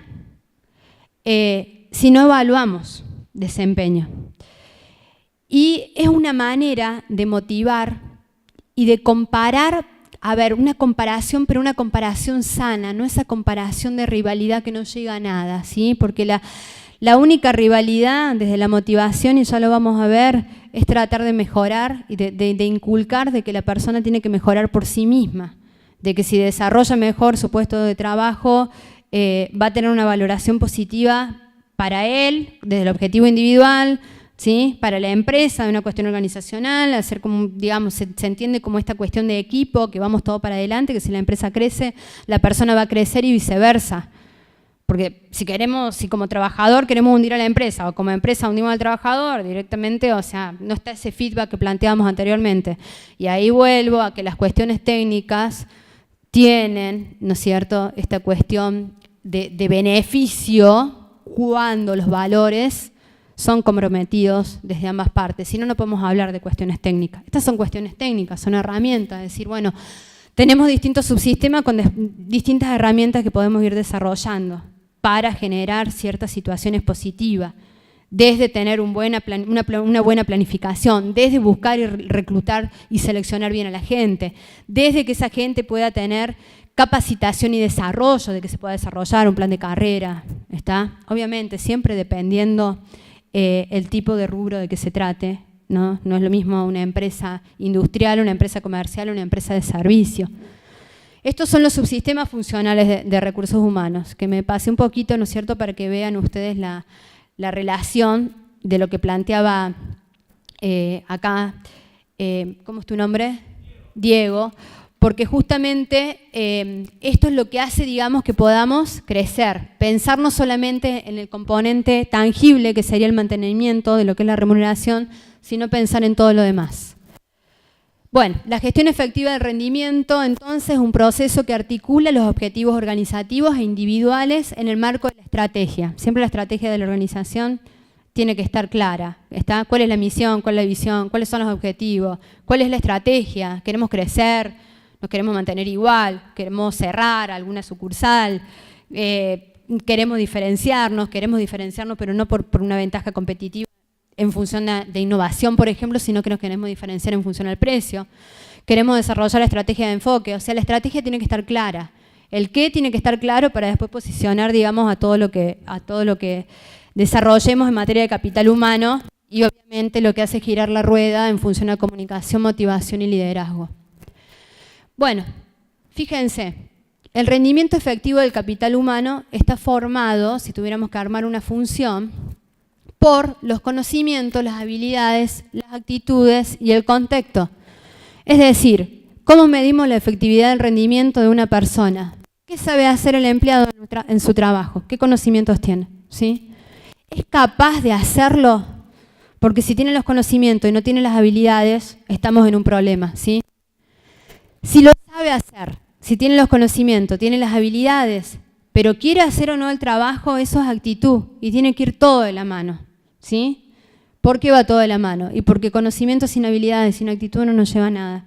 si no evaluamos desempeño. Y es una manera de motivar y de comparar, a ver, una comparación, pero una comparación sana, no esa comparación de rivalidad que no llega a nada, ¿sí? Porque la única rivalidad desde la motivación, y ya lo vamos a ver, es tratar de mejorar y de inculcar de que la persona tiene que mejorar por sí misma, de que si desarrolla mejor su puesto de trabajo, va a tener una valoración positiva para él, desde el objetivo individual, ¿sí? Para la empresa, de una cuestión organizacional, hacer como, digamos, se entiende como esta cuestión de equipo, que vamos todo para adelante, que si la empresa crece, la persona va a crecer y viceversa. Porque si como trabajador queremos hundir a la empresa, o como empresa hundimos al trabajador directamente, o sea, no está ese feedback que planteábamos anteriormente. Y ahí vuelvo a que las cuestiones técnicas tienen, ¿no es cierto?, esta cuestión de beneficio cuando los valores son comprometidos desde ambas partes. Si no, no podemos hablar de cuestiones técnicas. Estas son cuestiones técnicas, son herramientas. Es decir, bueno, tenemos distintos subsistemas con distintas herramientas que podemos ir desarrollando para generar ciertas situaciones positivas, desde tener una buena planificación, desde buscar y reclutar y seleccionar bien a la gente, desde que esa gente pueda tener capacitación y desarrollo, de que se pueda desarrollar un plan de carrera, ¿está? Obviamente, siempre dependiendo el tipo de rubro de que se trate, ¿no? No es lo mismo una empresa industrial, una empresa comercial, una empresa de servicio. Estos son los subsistemas funcionales de recursos humanos, que me pasé un poquito, ¿no es cierto?, para que vean ustedes la relación de lo que planteaba acá, ¿cómo es tu nombre? Diego, porque justamente esto es lo que hace, digamos, que podamos crecer, pensar no solamente en el componente tangible, que sería el mantenimiento de lo que es la remuneración, sino pensar en todo lo demás. Bueno, la gestión efectiva del rendimiento, entonces, es un proceso que articula los objetivos organizativos e individuales en el marco de la estrategia. Siempre la estrategia de la organización tiene que estar clara. ¿Está? ¿Cuál es la misión? ¿Cuál es la visión? ¿Cuáles son los objetivos? ¿Cuál es la estrategia? ¿Queremos crecer? ¿Nos queremos mantener igual? ¿Queremos cerrar alguna sucursal? ¿Queremos diferenciarnos? Pero no por una ventaja competitiva en función de innovación, por ejemplo, sino que nos queremos diferenciar en función al precio. Queremos desarrollar la estrategia de enfoque, o sea, la estrategia tiene que estar clara. El qué tiene que estar claro para después posicionar, digamos, a todo lo que desarrollemos en materia de capital humano y obviamente lo que hace girar la rueda en función a comunicación, motivación y liderazgo. Bueno, fíjense, el rendimiento efectivo del capital humano está formado, si tuviéramos que armar una función, por los conocimientos, las habilidades, las actitudes y el contexto. Es decir, ¿cómo medimos la efectividad del rendimiento de una persona? ¿Qué sabe hacer el empleado en su trabajo? ¿Qué conocimientos tiene? ¿Sí? ¿Es capaz de hacerlo? Porque si tiene los conocimientos y no tiene las habilidades, estamos en un problema, ¿sí? Si lo sabe hacer, si tiene los conocimientos, tiene las habilidades, pero quiere hacer o no el trabajo, eso es actitud y tiene que ir todo de la mano, ¿sí? ¿Por qué va todo de la mano? Y porque conocimiento sin habilidades, sin actitud no nos lleva a nada.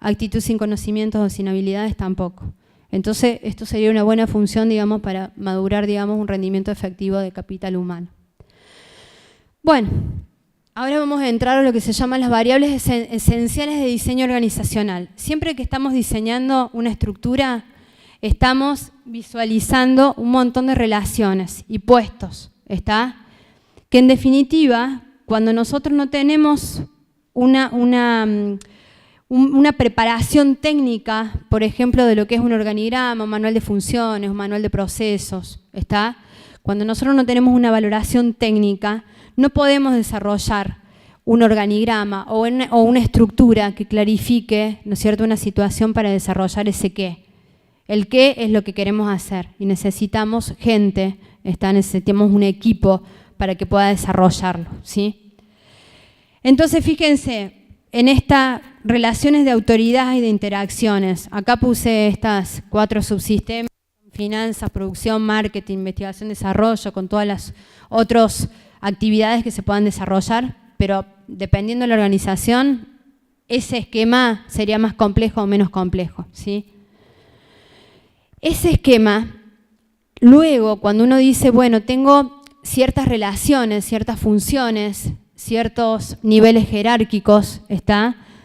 Actitud sin conocimientos o sin habilidades tampoco. Entonces, esto sería una buena función, digamos, para madurar, digamos, un rendimiento efectivo de capital humano. Bueno, ahora vamos a entrar a lo que se llaman las variables esenciales de diseño organizacional. Siempre que estamos diseñando una estructura, estamos visualizando un montón de relaciones y puestos, ¿está? Que en definitiva, cuando nosotros no tenemos una preparación técnica, por ejemplo, de lo que es un organigrama, un manual de funciones, un manual de procesos, ¿está? Cuando nosotros no tenemos una valoración técnica, no podemos desarrollar un organigrama o una estructura que clarifique, ¿no es cierto?, una situación para desarrollar ese qué. El qué es lo que queremos hacer y necesitamos gente, necesitamos un equipo para que pueda desarrollarlo, ¿sí? Entonces, fíjense, en estas relaciones de autoridad y de interacciones, acá puse estas 4 subsistemas: finanzas, producción, marketing, investigación, desarrollo, con todas las otras actividades que se puedan desarrollar, pero dependiendo de la organización, ese esquema sería más complejo o menos complejo, ¿sí? Ese esquema, luego, cuando uno dice, bueno, tengo ciertas relaciones, ciertas funciones, ciertos niveles jerárquicos,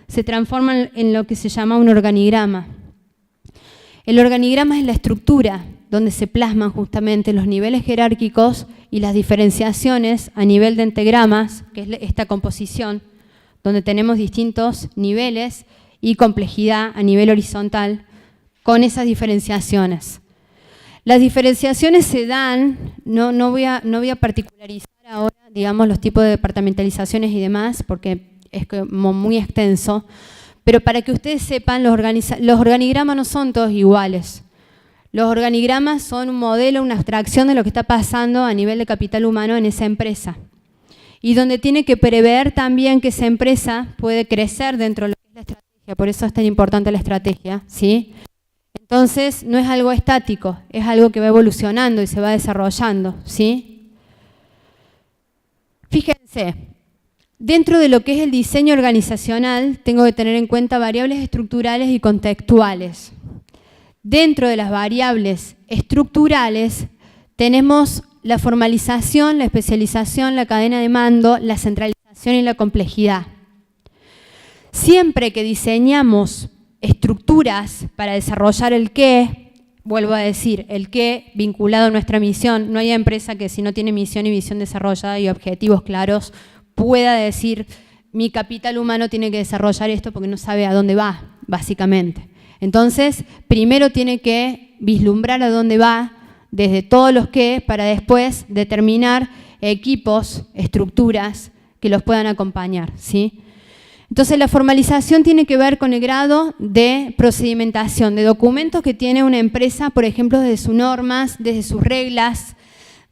se transforman en lo que se llama un organigrama. El organigrama es la estructura donde se plasman justamente los niveles jerárquicos y las diferenciaciones a nivel de entagramas, que es esta composición, donde tenemos distintos niveles y complejidad a nivel horizontal con esas diferenciaciones. Las diferenciaciones se dan, no voy a particularizar ahora, digamos, los tipos de departamentalizaciones y demás, porque es como muy extenso, pero para que ustedes sepan, los organigramas no son todos iguales. Los organigramas son un modelo, una abstracción de lo que está pasando a nivel de capital humano en esa empresa. Y donde tiene que prever también que esa empresa puede crecer dentro de lo que es la estrategia, por eso es tan importante la estrategia, ¿sí? Entonces, no es algo estático, es algo que va evolucionando y se va desarrollando, ¿sí? Fíjense, dentro de lo que es el diseño organizacional, tengo que tener en cuenta variables estructurales y contextuales. Dentro de las variables estructurales, tenemos la formalización, la especialización, la cadena de mando, la centralización y la complejidad. Siempre que diseñamos estructuras para desarrollar el qué, vuelvo a decir, el qué vinculado a nuestra misión, no hay empresa que si no tiene misión y visión desarrollada y objetivos claros pueda decir, mi capital humano tiene que desarrollar esto porque no sabe a dónde va, básicamente. Entonces, primero tiene que vislumbrar a dónde va desde todos los qué para después determinar equipos, estructuras que los puedan acompañar, ¿sí? Entonces, la formalización tiene que ver con el grado de procedimentación de documentos que tiene una empresa, por ejemplo, desde sus normas, desde sus reglas,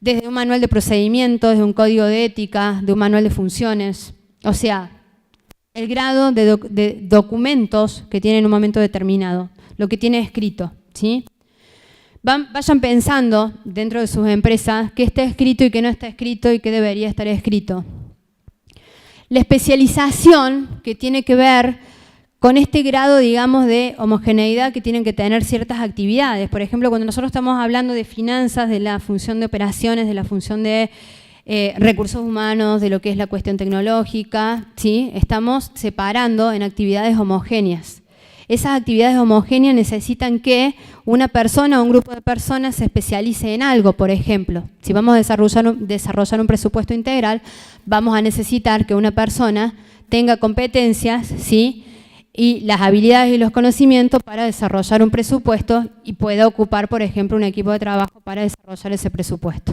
desde un manual de procedimientos, desde un código de ética, de un manual de funciones. O sea, el grado de documentos que tiene en un momento determinado, lo que tiene escrito, ¿sí? Vayan pensando dentro de sus empresas qué está escrito y qué no está escrito y qué debería estar escrito. La especialización, que tiene que ver con este grado, digamos, de homogeneidad que tienen que tener ciertas actividades. Por ejemplo, cuando nosotros estamos hablando de finanzas, de la función de operaciones, de la función de recursos humanos, de lo que es la cuestión tecnológica, ¿sí? Estamos separando en actividades homogéneas. Esas actividades homogéneas necesitan que una persona o un grupo de personas se especialice en algo. Por ejemplo, si vamos a desarrollar un presupuesto integral, vamos a necesitar que una persona tenga competencias, ¿sí?, y las habilidades y los conocimientos para desarrollar un presupuesto y pueda ocupar, por ejemplo, un equipo de trabajo para desarrollar ese presupuesto.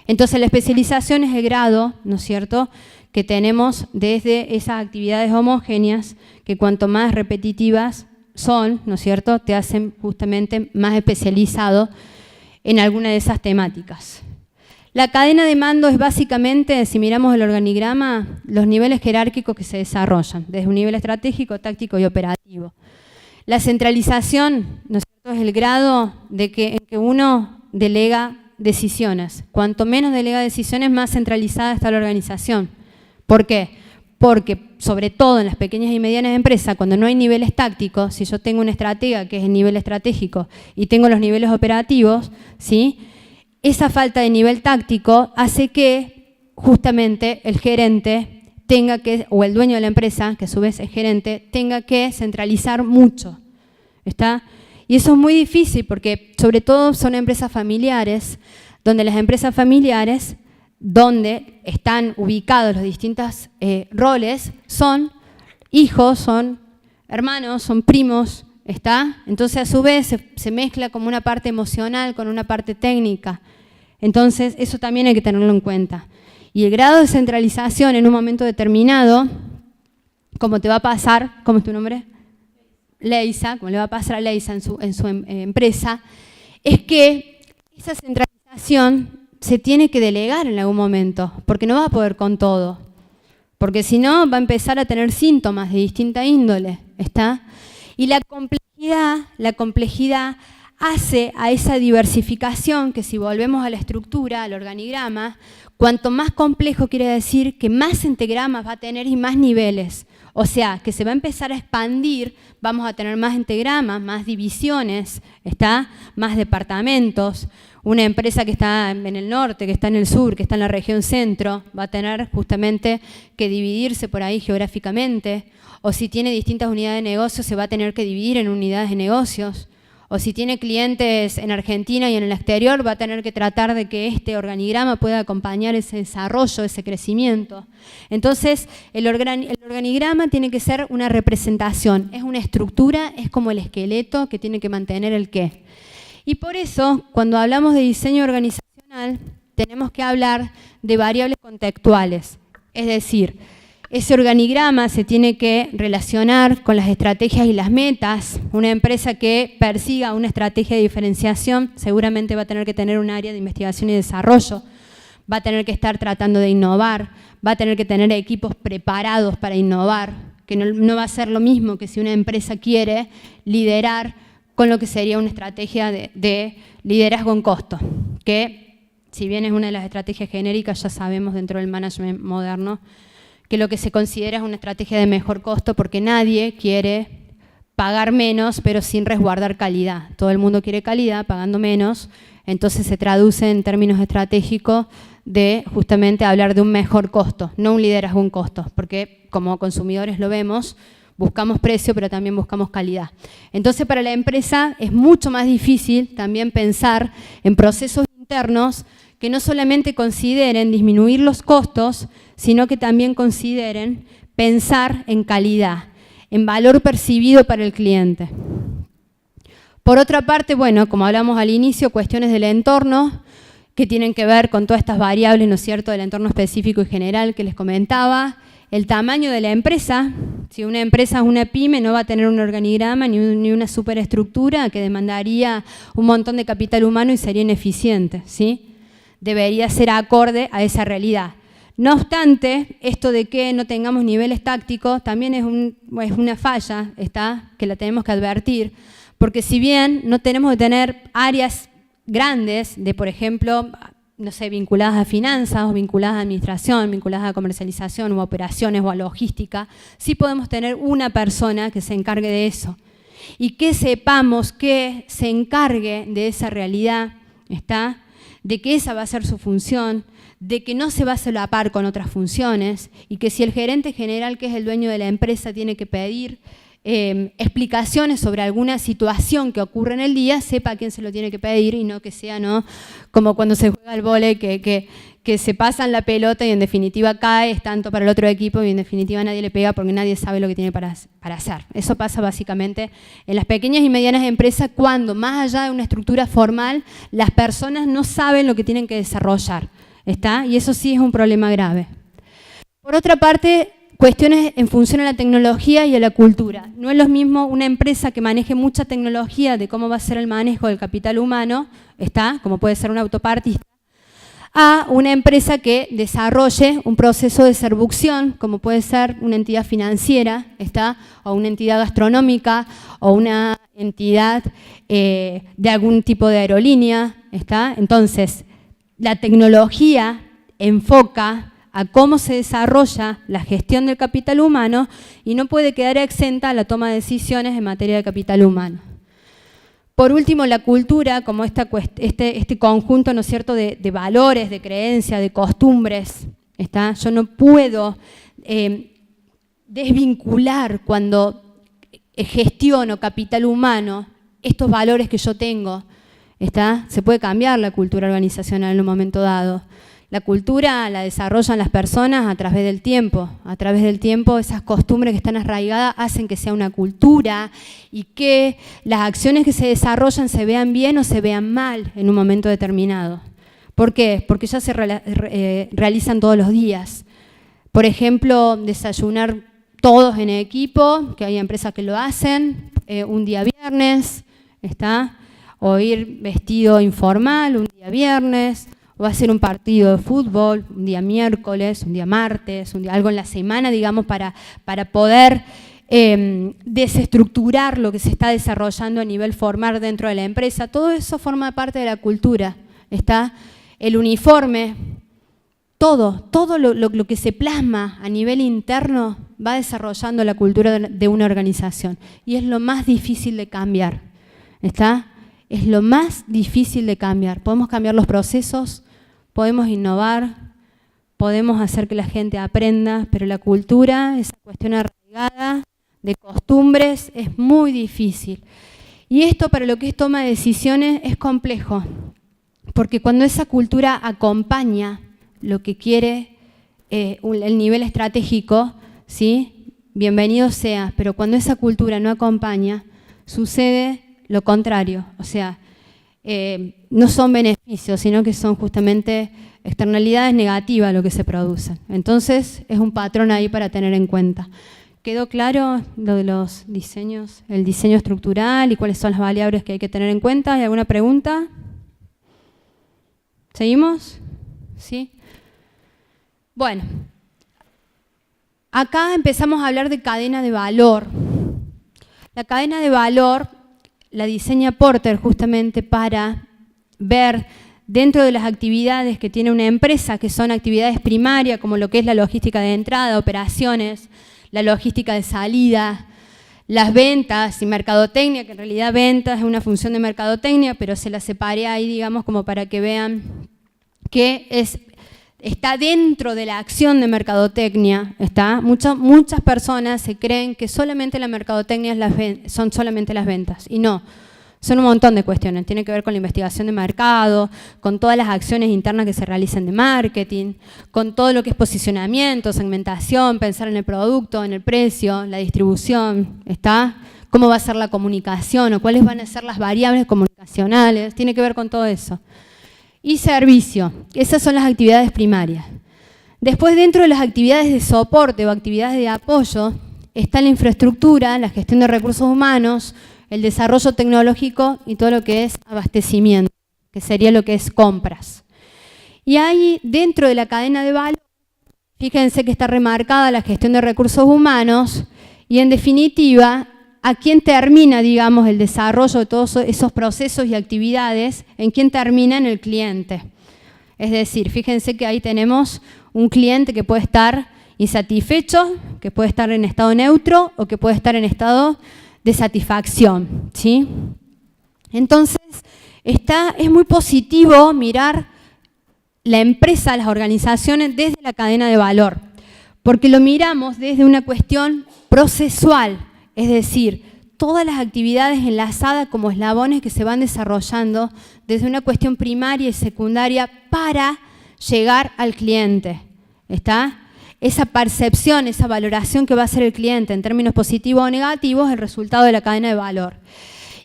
Entonces, la especialización es el grado, ¿no es cierto?, que tenemos desde esas actividades homogéneas, que cuanto más repetitivas son, ¿no es cierto?, te hacen justamente más especializado en alguna de esas temáticas. La cadena de mando es básicamente, si miramos el organigrama, los niveles jerárquicos que se desarrollan, desde un nivel estratégico, táctico y operativo. La centralización, ¿no es cierto?, es el grado en que uno delega decisiones. Cuanto menos delega decisiones, más centralizada está la organización. ¿Por qué? Porque, sobre todo en las pequeñas y medianas empresas, cuando no hay niveles tácticos, si yo tengo una estratega que es el nivel estratégico y tengo los niveles operativos, ¿sí?, esa falta de nivel táctico hace que justamente el gerente tenga que, o el dueño de la empresa, que a su vez es gerente, tenga que centralizar mucho. ¿Está? Y eso es muy difícil porque sobre todo son empresas familiares, donde las empresas familiares, donde están ubicados los distintos roles, son hijos, son hermanos, son primos, ¿está? Entonces a su vez se mezcla como una parte emocional con una parte técnica. Entonces eso también hay que tenerlo en cuenta. Y el grado de centralización en un momento determinado, como te va a pasar, ¿cómo es tu nombre? Leisa, como le va a pasar a Leisa en su empresa, es que esa centralización se tiene que delegar en algún momento, porque no va a poder con todo. Porque si no, va a empezar a tener síntomas de distinta índole, ¿está? Y la complejidad hace a esa diversificación que, si volvemos a la estructura, al organigrama, cuanto más complejo quiere decir que más integramas va a tener y más niveles. O sea, que se va a empezar a expandir, vamos a tener más integramas, más divisiones, ¿está? Más departamentos. Una empresa que está en el norte, que está en el sur, que está en la región centro, va a tener justamente que dividirse por ahí geográficamente. O si tiene distintas unidades de negocio, se va a tener que dividir en unidades de negocios. O si tiene clientes en Argentina y en el exterior, va a tener que tratar de que este organigrama pueda acompañar ese desarrollo, ese crecimiento. Entonces, el organigrama tiene que ser una representación, es una estructura, es como el esqueleto que tiene que mantener el qué. Y por eso, cuando hablamos de diseño organizacional, tenemos que hablar de variables contextuales. Es decir, ese organigrama se tiene que relacionar con las estrategias y las metas. Una empresa que persiga una estrategia de diferenciación seguramente va a tener que tener un área de investigación y desarrollo, va a tener que estar tratando de innovar, va a tener que tener equipos preparados para innovar, que no va a ser lo mismo que si una empresa quiere liderar con lo que sería una estrategia de liderazgo en costo, que si bien es una de las estrategias genéricas, ya sabemos dentro del management moderno, que lo que se considera es una estrategia de mejor costo, porque nadie quiere pagar menos pero sin resguardar calidad. Todo el mundo quiere calidad pagando menos, entonces se traduce en términos estratégicos de justamente hablar de un mejor costo, no un liderazgo en costo, porque como consumidores lo vemos, buscamos precio pero también buscamos calidad. Entonces para la empresa es mucho más difícil también pensar en procesos internos que no solamente consideren disminuir los costos, sino que también consideren pensar en calidad, en valor percibido para el cliente. Por otra parte, bueno, como hablamos al inicio, cuestiones del entorno que tienen que ver con todas estas variables, ¿no es cierto?, del entorno específico y general que les comentaba. El tamaño de la empresa, si una empresa es una pyme, no va a tener un organigrama ni una superestructura que demandaría un montón de capital humano y sería ineficiente, ¿sí? Debería ser acorde a esa realidad. No obstante, esto de que no tengamos niveles tácticos también es una falla, que la tenemos que advertir, porque si bien no tenemos que tener áreas grandes de, por ejemplo, no sé, vinculadas a finanzas o vinculadas a administración, vinculadas a comercialización o a operaciones o a logística, sí podemos tener una persona que se encargue de eso y que sepamos que se encargue de esa realidad, de que esa va a ser su función, de que no se va a solapar con otras funciones y que si el gerente general, que es el dueño de la empresa, tiene que pedir explicaciones sobre alguna situación que ocurre en el día, sepa a quién se lo tiene que pedir y no que sea como cuando se juega al vóley, que que se pasan la pelota y en definitiva cae, es tanto para el otro equipo y en definitiva nadie le pega porque nadie sabe lo que tiene para hacer. Eso pasa básicamente en las pequeñas y medianas empresas cuando, más allá de una estructura formal, las personas no saben lo que tienen que desarrollar, ¿está? Y eso sí es un problema grave. Por otra parte, cuestiones en función a la tecnología y a la cultura. No es lo mismo una empresa que maneje mucha tecnología de cómo va a ser el manejo del capital humano, ¿está? Como puede ser una autopartista, a una empresa que desarrolle un proceso de servucción, como puede ser una entidad financiera, ¿está? O una entidad gastronómica, o una entidad de algún tipo de aerolínea, ¿está? Entonces, la tecnología enfoca a cómo se desarrolla la gestión del capital humano y no puede quedar exenta a la toma de decisiones en materia de capital humano. Por último, la cultura, como este conjunto, ¿no es cierto?, de valores, de creencias, de costumbres, ¿está? Yo no puedo desvincular cuando gestiono capital humano estos valores que yo tengo, ¿está? Se puede cambiar la cultura organizacional en un momento dado. La cultura la desarrollan las personas a través del tiempo. A través del tiempo esas costumbres que están arraigadas hacen que sea una cultura y que las acciones que se desarrollan se vean bien o se vean mal en un momento determinado. ¿Por qué? Porque ya se realizan todos los días. Por ejemplo, desayunar todos en equipo, que hay empresas que lo hacen, un día viernes, ¿está? O ir vestido informal un día viernes, o hacer un partido de fútbol un día miércoles, un día martes, algo en la semana, digamos, para poder desestructurar lo que se está desarrollando a nivel formal dentro de la empresa. Todo eso forma parte de la cultura. Está el uniforme, todo lo que se plasma a nivel interno va desarrollando la cultura de una organización. Y es lo más difícil de cambiar. ¿Está? Es lo más difícil de cambiar. Podemos cambiar los procesos, podemos innovar, podemos hacer que la gente aprenda, pero la cultura, esa cuestión arraigada de costumbres, es muy difícil. Y esto para lo que es toma de decisiones es complejo, porque cuando esa cultura acompaña lo que quiere el nivel estratégico, ¿sí? Bienvenido sea, pero cuando esa cultura no acompaña, sucede lo contrario, o sea, no son beneficios, sino que son justamente externalidades negativas lo que se producen. Entonces, es un patrón ahí para tener en cuenta. ¿Quedó claro lo de los diseños, el diseño estructural y cuáles son las variables que hay que tener en cuenta? ¿Hay alguna pregunta? ¿Seguimos? ¿Sí? Bueno, acá empezamos a hablar de cadena de valor. La cadena de valor la diseña Porter justamente para ver dentro de las actividades que tiene una empresa, que son actividades primarias, como lo que es la logística de entrada, operaciones, la logística de salida, las ventas y mercadotecnia, que en realidad ventas es una función de mercadotecnia, pero se la separé ahí, digamos, como para que vean que está dentro de la acción de mercadotecnia. Muchas personas se creen que solamente la mercadotecnia son solamente las ventas, y no. Son un montón de cuestiones, tiene que ver con la investigación de mercado, con todas las acciones internas que se realicen de marketing, con todo lo que es posicionamiento, segmentación, pensar en el producto, en el precio, la distribución, cómo va a ser la comunicación o cuáles van a ser las variables comunicacionales, tiene que ver con todo eso. Y servicio, esas son las actividades primarias. Después, dentro de las actividades de soporte o actividades de apoyo, está la infraestructura, la gestión de recursos humanos, el desarrollo tecnológico y todo lo que es abastecimiento, que sería lo que es compras. Y ahí, dentro de la cadena de valor, fíjense que está remarcada la gestión de recursos humanos y, en definitiva, a quién termina, digamos, el desarrollo de todos esos procesos y actividades, en quién termina en el cliente. Es decir, fíjense que ahí tenemos un cliente que puede estar insatisfecho, que puede estar en estado neutro o que puede estar en estado de satisfacción, ¿sí? Entonces, es muy positivo mirar la empresa, las organizaciones desde la cadena de valor, porque lo miramos desde una cuestión procesual, es decir, todas las actividades enlazadas como eslabones que se van desarrollando desde una cuestión primaria y secundaria para llegar al cliente, ¿está? Esa percepción, esa valoración que va a hacer el cliente en términos positivos o negativos es el resultado de la cadena de valor.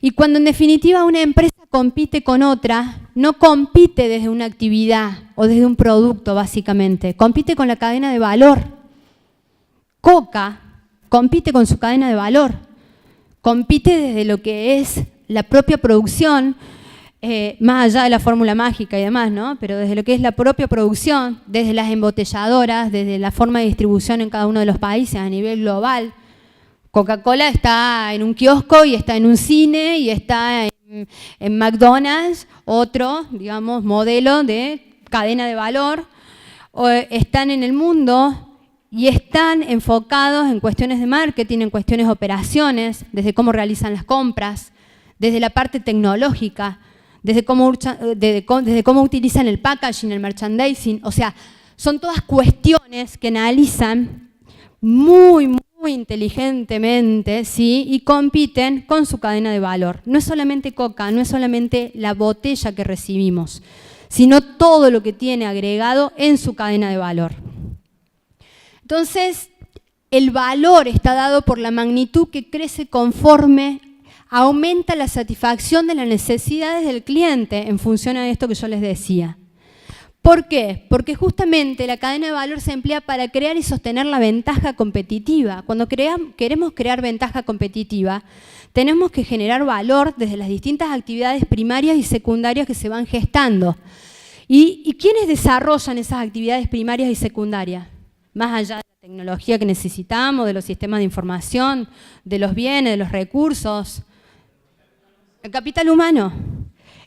Y cuando en definitiva una empresa compite con otra, no compite desde una actividad o desde un producto básicamente, compite con la cadena de valor. Coca compite con su cadena de valor, compite desde lo que es la propia producción, más allá de la fórmula mágica y demás, ¿no? Pero desde lo que es la propia producción, desde las embotelladoras, desde la forma de distribución en cada uno de los países a nivel global. Coca-Cola está en un kiosco y está en un cine y está en McDonald's, otro, digamos, modelo de cadena de valor. O están en el mundo y están enfocados en cuestiones de marketing, en cuestiones de operaciones, desde cómo realizan las compras, desde la parte tecnológica, desde cómo utilizan el packaging, el merchandising. O sea, son todas cuestiones que analizan muy inteligentemente, ¿sí? Y compiten con su cadena de valor. No es solamente Coca, no es solamente la botella que recibimos, sino todo lo que tiene agregado en su cadena de valor. Entonces, el valor está dado por la magnitud que crece conforme aumenta la satisfacción de las necesidades del cliente en función a esto que yo les decía. ¿Por qué? Porque justamente la cadena de valor se emplea para crear y sostener la ventaja competitiva. Cuando queremos crear ventaja competitiva, tenemos que generar valor desde las distintas actividades primarias y secundarias que se van gestando. ¿Y quiénes desarrollan esas actividades primarias y secundarias? Más allá de la tecnología que necesitamos, de los sistemas de información, de los bienes, de los recursos. El capital humano.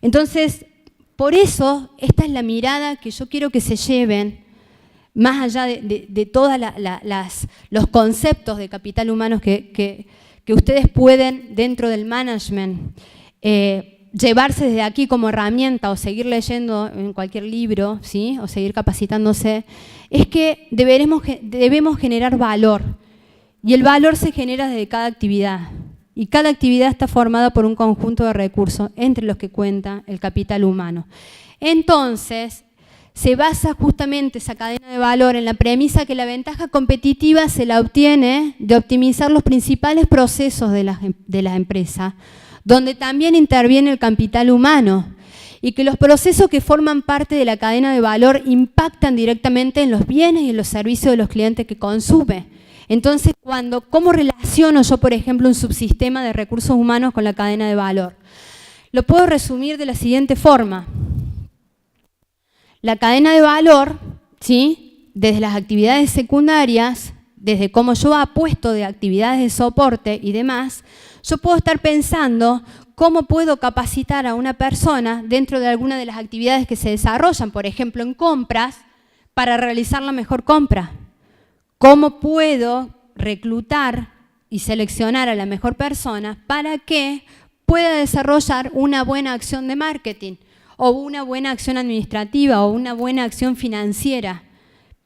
Entonces, por eso, esta es la mirada que yo quiero que se lleven, más allá de todos los conceptos de capital humano que ustedes pueden, dentro del management, llevarse desde aquí como herramienta o seguir leyendo en cualquier libro, ¿sí? O seguir capacitándose, es que debemos generar valor. Y el valor se genera desde cada actividad. Y cada actividad está formada por un conjunto de recursos entre los que cuenta el capital humano. Entonces, se basa justamente esa cadena de valor en la premisa que la ventaja competitiva se la obtiene de optimizar los principales procesos de las empresas, donde también interviene el capital humano, y que los procesos que forman parte de la cadena de valor impactan directamente en los bienes y en los servicios de los clientes que consume. Entonces, ¿cómo relaciono yo, por ejemplo, un subsistema de recursos humanos con la cadena de valor? Lo puedo resumir de la siguiente forma. La cadena de valor, ¿sí? Desde las actividades secundarias, desde cómo yo apuesto de actividades de soporte y demás, yo puedo estar pensando cómo puedo capacitar a una persona dentro de alguna de las actividades que se desarrollan, por ejemplo, en compras, para realizar la mejor compra. ¿Cómo puedo reclutar y seleccionar a la mejor persona para que pueda desarrollar una buena acción de marketing o una buena acción administrativa o una buena acción financiera?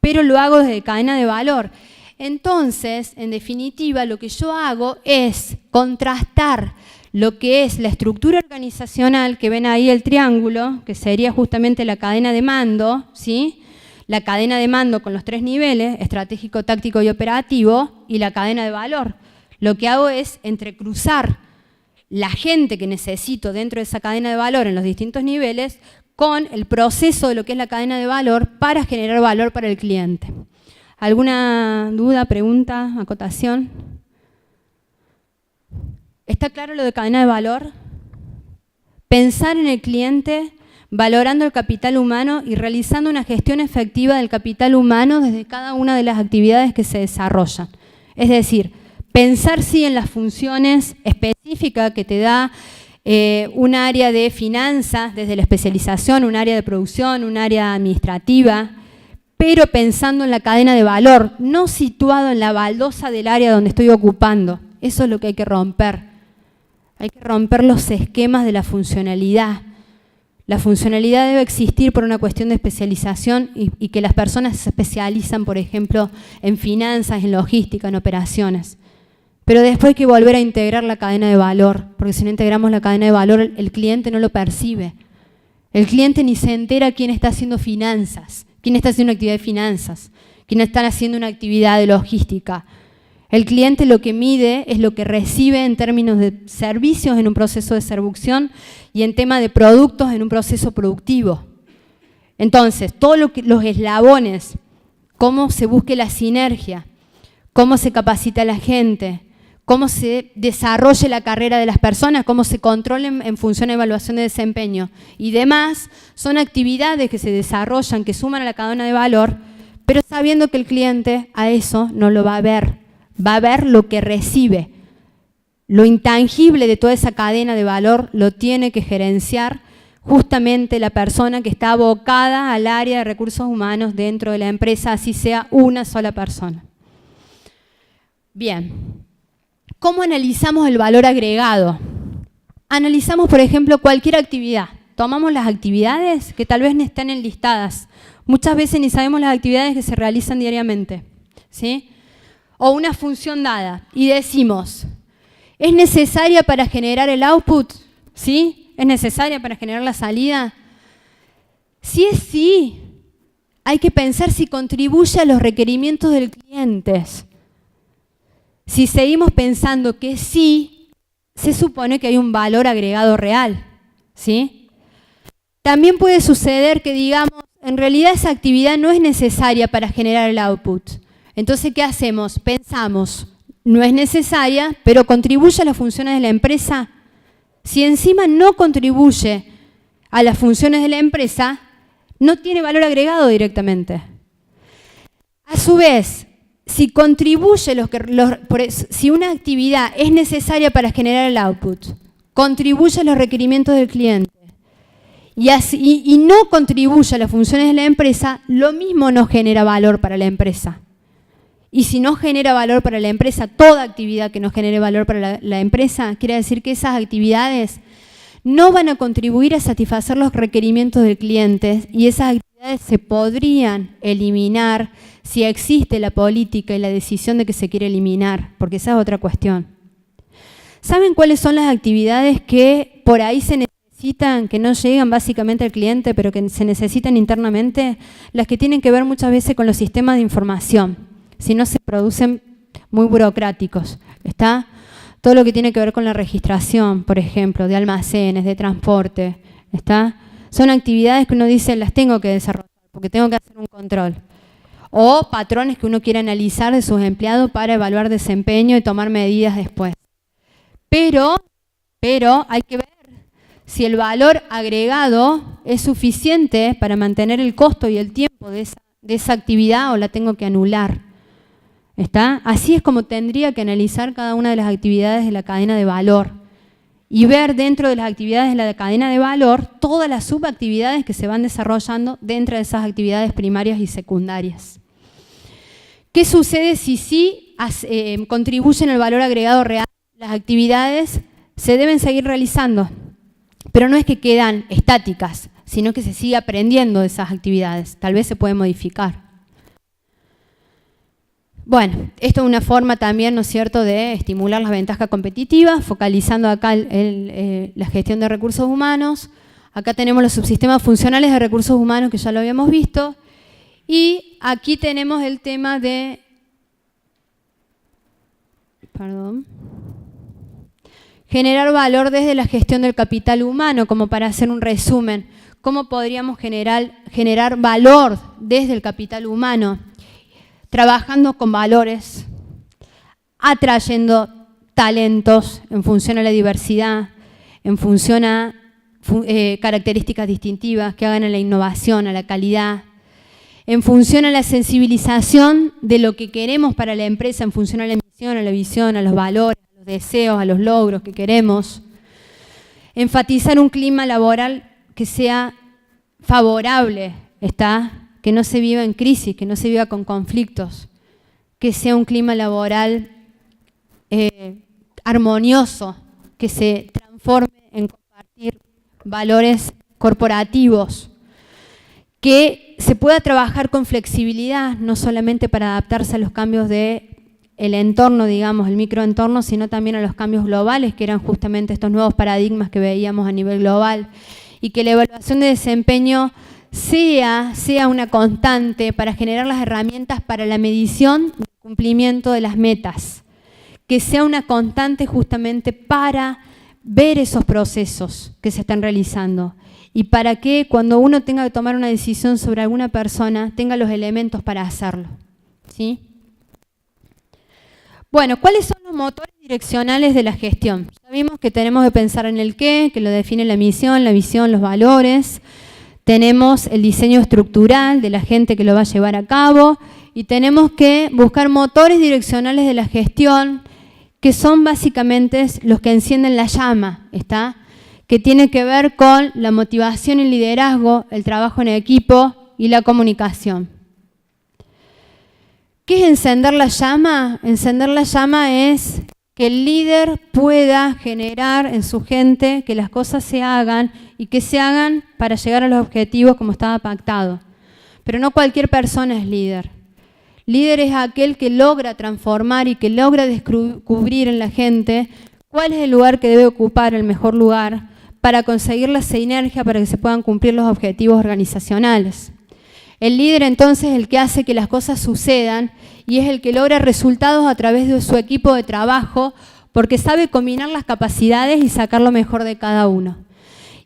Pero lo hago desde cadena de valor. Entonces, en definitiva, lo que yo hago es contrastar lo que es la estructura organizacional, que ven ahí el triángulo, que sería justamente la cadena de mando, ¿sí? La cadena de mando con los 3 niveles, estratégico, táctico y operativo, y la cadena de valor. Lo que hago es entrecruzar la gente que necesito dentro de esa cadena de valor en los distintos niveles con el proceso de lo que es la cadena de valor para generar valor para el cliente. ¿Alguna duda, pregunta, acotación? ¿Está claro lo de cadena de valor? Pensar en el cliente, valorando el capital humano y realizando una gestión efectiva del capital humano desde cada una de las actividades que se desarrollan. Es decir, pensar sí en las funciones específicas que te da un área de finanzas desde la especialización, un área de producción, un área administrativa, pero pensando en la cadena de valor, no situado en la baldosa del área donde estoy ocupando. Eso es lo que hay que romper. Hay que romper los esquemas de la funcionalidad. La funcionalidad debe existir por una cuestión de especialización y que las personas se especializan, por ejemplo, en finanzas, en logística, en operaciones. Pero después hay que volver a integrar la cadena de valor, porque si no integramos la cadena de valor, el cliente no lo percibe. El cliente ni se entera quién está haciendo finanzas, quién está haciendo una actividad de finanzas, quién está haciendo una actividad de logística. El cliente lo que mide es lo que recibe en términos de servicios en un proceso de seducción y en tema de productos en un proceso productivo. Entonces, todos los eslabones, cómo se busque la sinergia, cómo se capacita a la gente, cómo se desarrolle la carrera de las personas, cómo se controlen en función de evaluación de desempeño y demás, son actividades que se desarrollan, que suman a la cadena de valor, pero sabiendo que el cliente a eso no lo va a ver, va a ver lo que recibe. Lo intangible de toda esa cadena de valor lo tiene que gerenciar justamente la persona que está abocada al área de recursos humanos dentro de la empresa, así sea una sola persona. Bien, ¿cómo analizamos el valor agregado? Analizamos, por ejemplo, cualquier actividad. Tomamos las actividades que tal vez no estén enlistadas. Muchas veces ni sabemos las actividades que se realizan diariamente, ¿sí? O una función dada y decimos, ¿es necesaria para generar el output? ¿Sí? ¿Es necesaria para generar la salida? Si es sí, hay que pensar si contribuye a los requerimientos del cliente. Si seguimos pensando que sí, se supone que hay un valor agregado real, ¿sí? También puede suceder que digamos, en realidad esa actividad no es necesaria para generar el output. Entonces, ¿qué hacemos? Pensamos, no es necesaria, pero contribuye a las funciones de la empresa. Si encima no contribuye a las funciones de la empresa, no tiene valor agregado directamente. A su vez, si contribuye si una actividad es necesaria para generar el output, contribuye a los requerimientos del cliente y no contribuye a las funciones de la empresa, lo mismo no genera valor para la empresa. Y si no genera valor para la empresa, toda actividad que no genere valor para la empresa, quiere decir que esas actividades no van a contribuir a satisfacer los requerimientos del cliente y esas actividades se podrían eliminar si existe la política y la decisión de que se quiere eliminar, porque esa es otra cuestión. ¿Saben cuáles son las actividades que por ahí se necesitan, que no llegan básicamente al cliente, pero que se necesitan internamente? Las que tienen que ver muchas veces con los sistemas de información. Si no se producen muy burocráticos, ¿está? Todo lo que tiene que ver con la registración, por ejemplo, de almacenes, de transporte, ¿está? Son actividades que uno dice, las tengo que desarrollar, porque tengo que hacer un control. O patrones que uno quiere analizar de sus empleados para evaluar desempeño y tomar medidas después. Pero hay que ver si el valor agregado es suficiente para mantener el costo y el tiempo de esa actividad o la tengo que anular. ¿Está? Así es como tendría que analizar cada una de las actividades de la cadena de valor y ver dentro de las actividades de la cadena de valor todas las subactividades que se van desarrollando dentro de esas actividades primarias y secundarias. ¿Qué sucede si sí contribuyen al valor agregado real? Las actividades se deben seguir realizando, pero no es que quedan estáticas, sino que se sigue aprendiendo de esas actividades. Tal vez se puede modificar. Bueno, esto es una forma también, ¿no es cierto?, de estimular las ventajas competitivas, focalizando acá la gestión de recursos humanos. Acá tenemos los subsistemas funcionales de recursos humanos, que ya lo habíamos visto. Y aquí tenemos el tema de... generar valor desde la gestión del capital humano, como para hacer un resumen. ¿Cómo podríamos generar valor desde el capital humano? Trabajando con valores, atrayendo talentos en función a la diversidad, en función a características distintivas que hagan a la innovación, a la calidad, en función a la sensibilización de lo que queremos para la empresa, en función a la misión, a la visión, a los valores, a los deseos, a los logros que queremos. Enfatizar un clima laboral que sea favorable, que no se viva en crisis, que no se viva con conflictos, que sea un clima laboral armonioso, que se transforme en compartir valores corporativos, que se pueda trabajar con flexibilidad, no solamente para adaptarse a los cambios del entorno, digamos, el microentorno, sino también a los cambios globales, que eran justamente estos nuevos paradigmas que veíamos a nivel global, y que la evaluación de desempeño sea una constante para generar las herramientas para la medición y cumplimiento de las metas, que sea una constante justamente para ver esos procesos que se están realizando y para que cuando uno tenga que tomar una decisión sobre alguna persona tenga los elementos para hacerlo, ¿sí? Bueno, ¿cuáles son los motores direccionales de la gestión? Ya vimos que tenemos que pensar en el qué, que lo define la misión, la visión, los valores. Tenemos el diseño estructural de la gente que lo va a llevar a cabo y tenemos que buscar motores direccionales de la gestión que son básicamente los que encienden la llama, ¿está? Que tiene que ver con la motivación y el liderazgo, el trabajo en equipo y la comunicación. ¿Qué es encender la llama? Encender la llama es que el líder pueda generar en su gente que las cosas se hagan y que se hagan para llegar a los objetivos como estaba pactado. Pero no cualquier persona es líder. Líder es aquel que logra transformar y que logra descubrir en la gente cuál es el lugar que debe ocupar, el mejor lugar, para conseguir la sinergia para que se puedan cumplir los objetivos organizacionales. El líder entonces es el que hace que las cosas sucedan y es el que logra resultados a través de su equipo de trabajo porque sabe combinar las capacidades y sacar lo mejor de cada uno.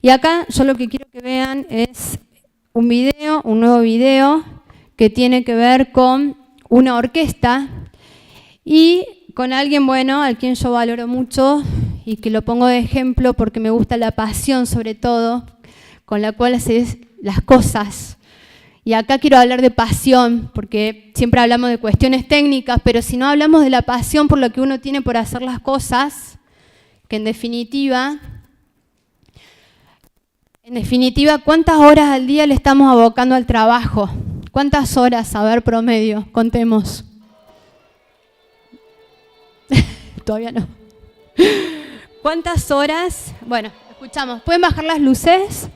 Y acá yo lo que quiero que vean es un nuevo video que tiene que ver con una orquesta y con alguien bueno al quien yo valoro mucho y que lo pongo de ejemplo porque me gusta la pasión sobre todo con la cual haces las cosas. Y acá quiero hablar de pasión, porque siempre hablamos de cuestiones técnicas, pero si no hablamos de la pasión por lo que uno tiene por hacer las cosas, que en definitiva, ¿cuántas horas al día le estamos abocando al trabajo? ¿Cuántas horas? A ver, promedio, contemos. Todavía no. ¿Cuántas horas? Bueno, escuchamos. ¿Pueden bajar las luces?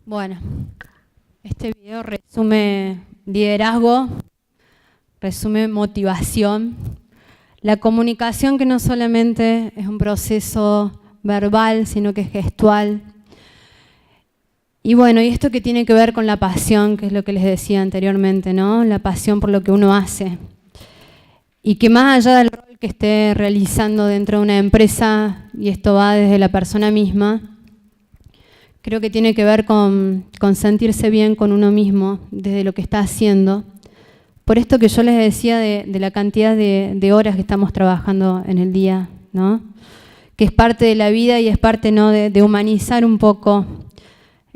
Bueno, este video resume liderazgo, resume motivación, la comunicación que no solamente es un proceso verbal, sino que es gestual. Y bueno, y esto que tiene que ver con la pasión, que es lo que les decía anteriormente, ¿no? La pasión por lo que uno hace. Y que más allá del rol que esté realizando dentro de una empresa, y esto va desde la persona misma, creo que tiene que ver con sentirse bien con uno mismo desde lo que está haciendo. Por esto que yo les decía de la cantidad de horas que estamos trabajando en el día, ¿no? Que es parte de la vida y es parte, ¿no?, de humanizar un poco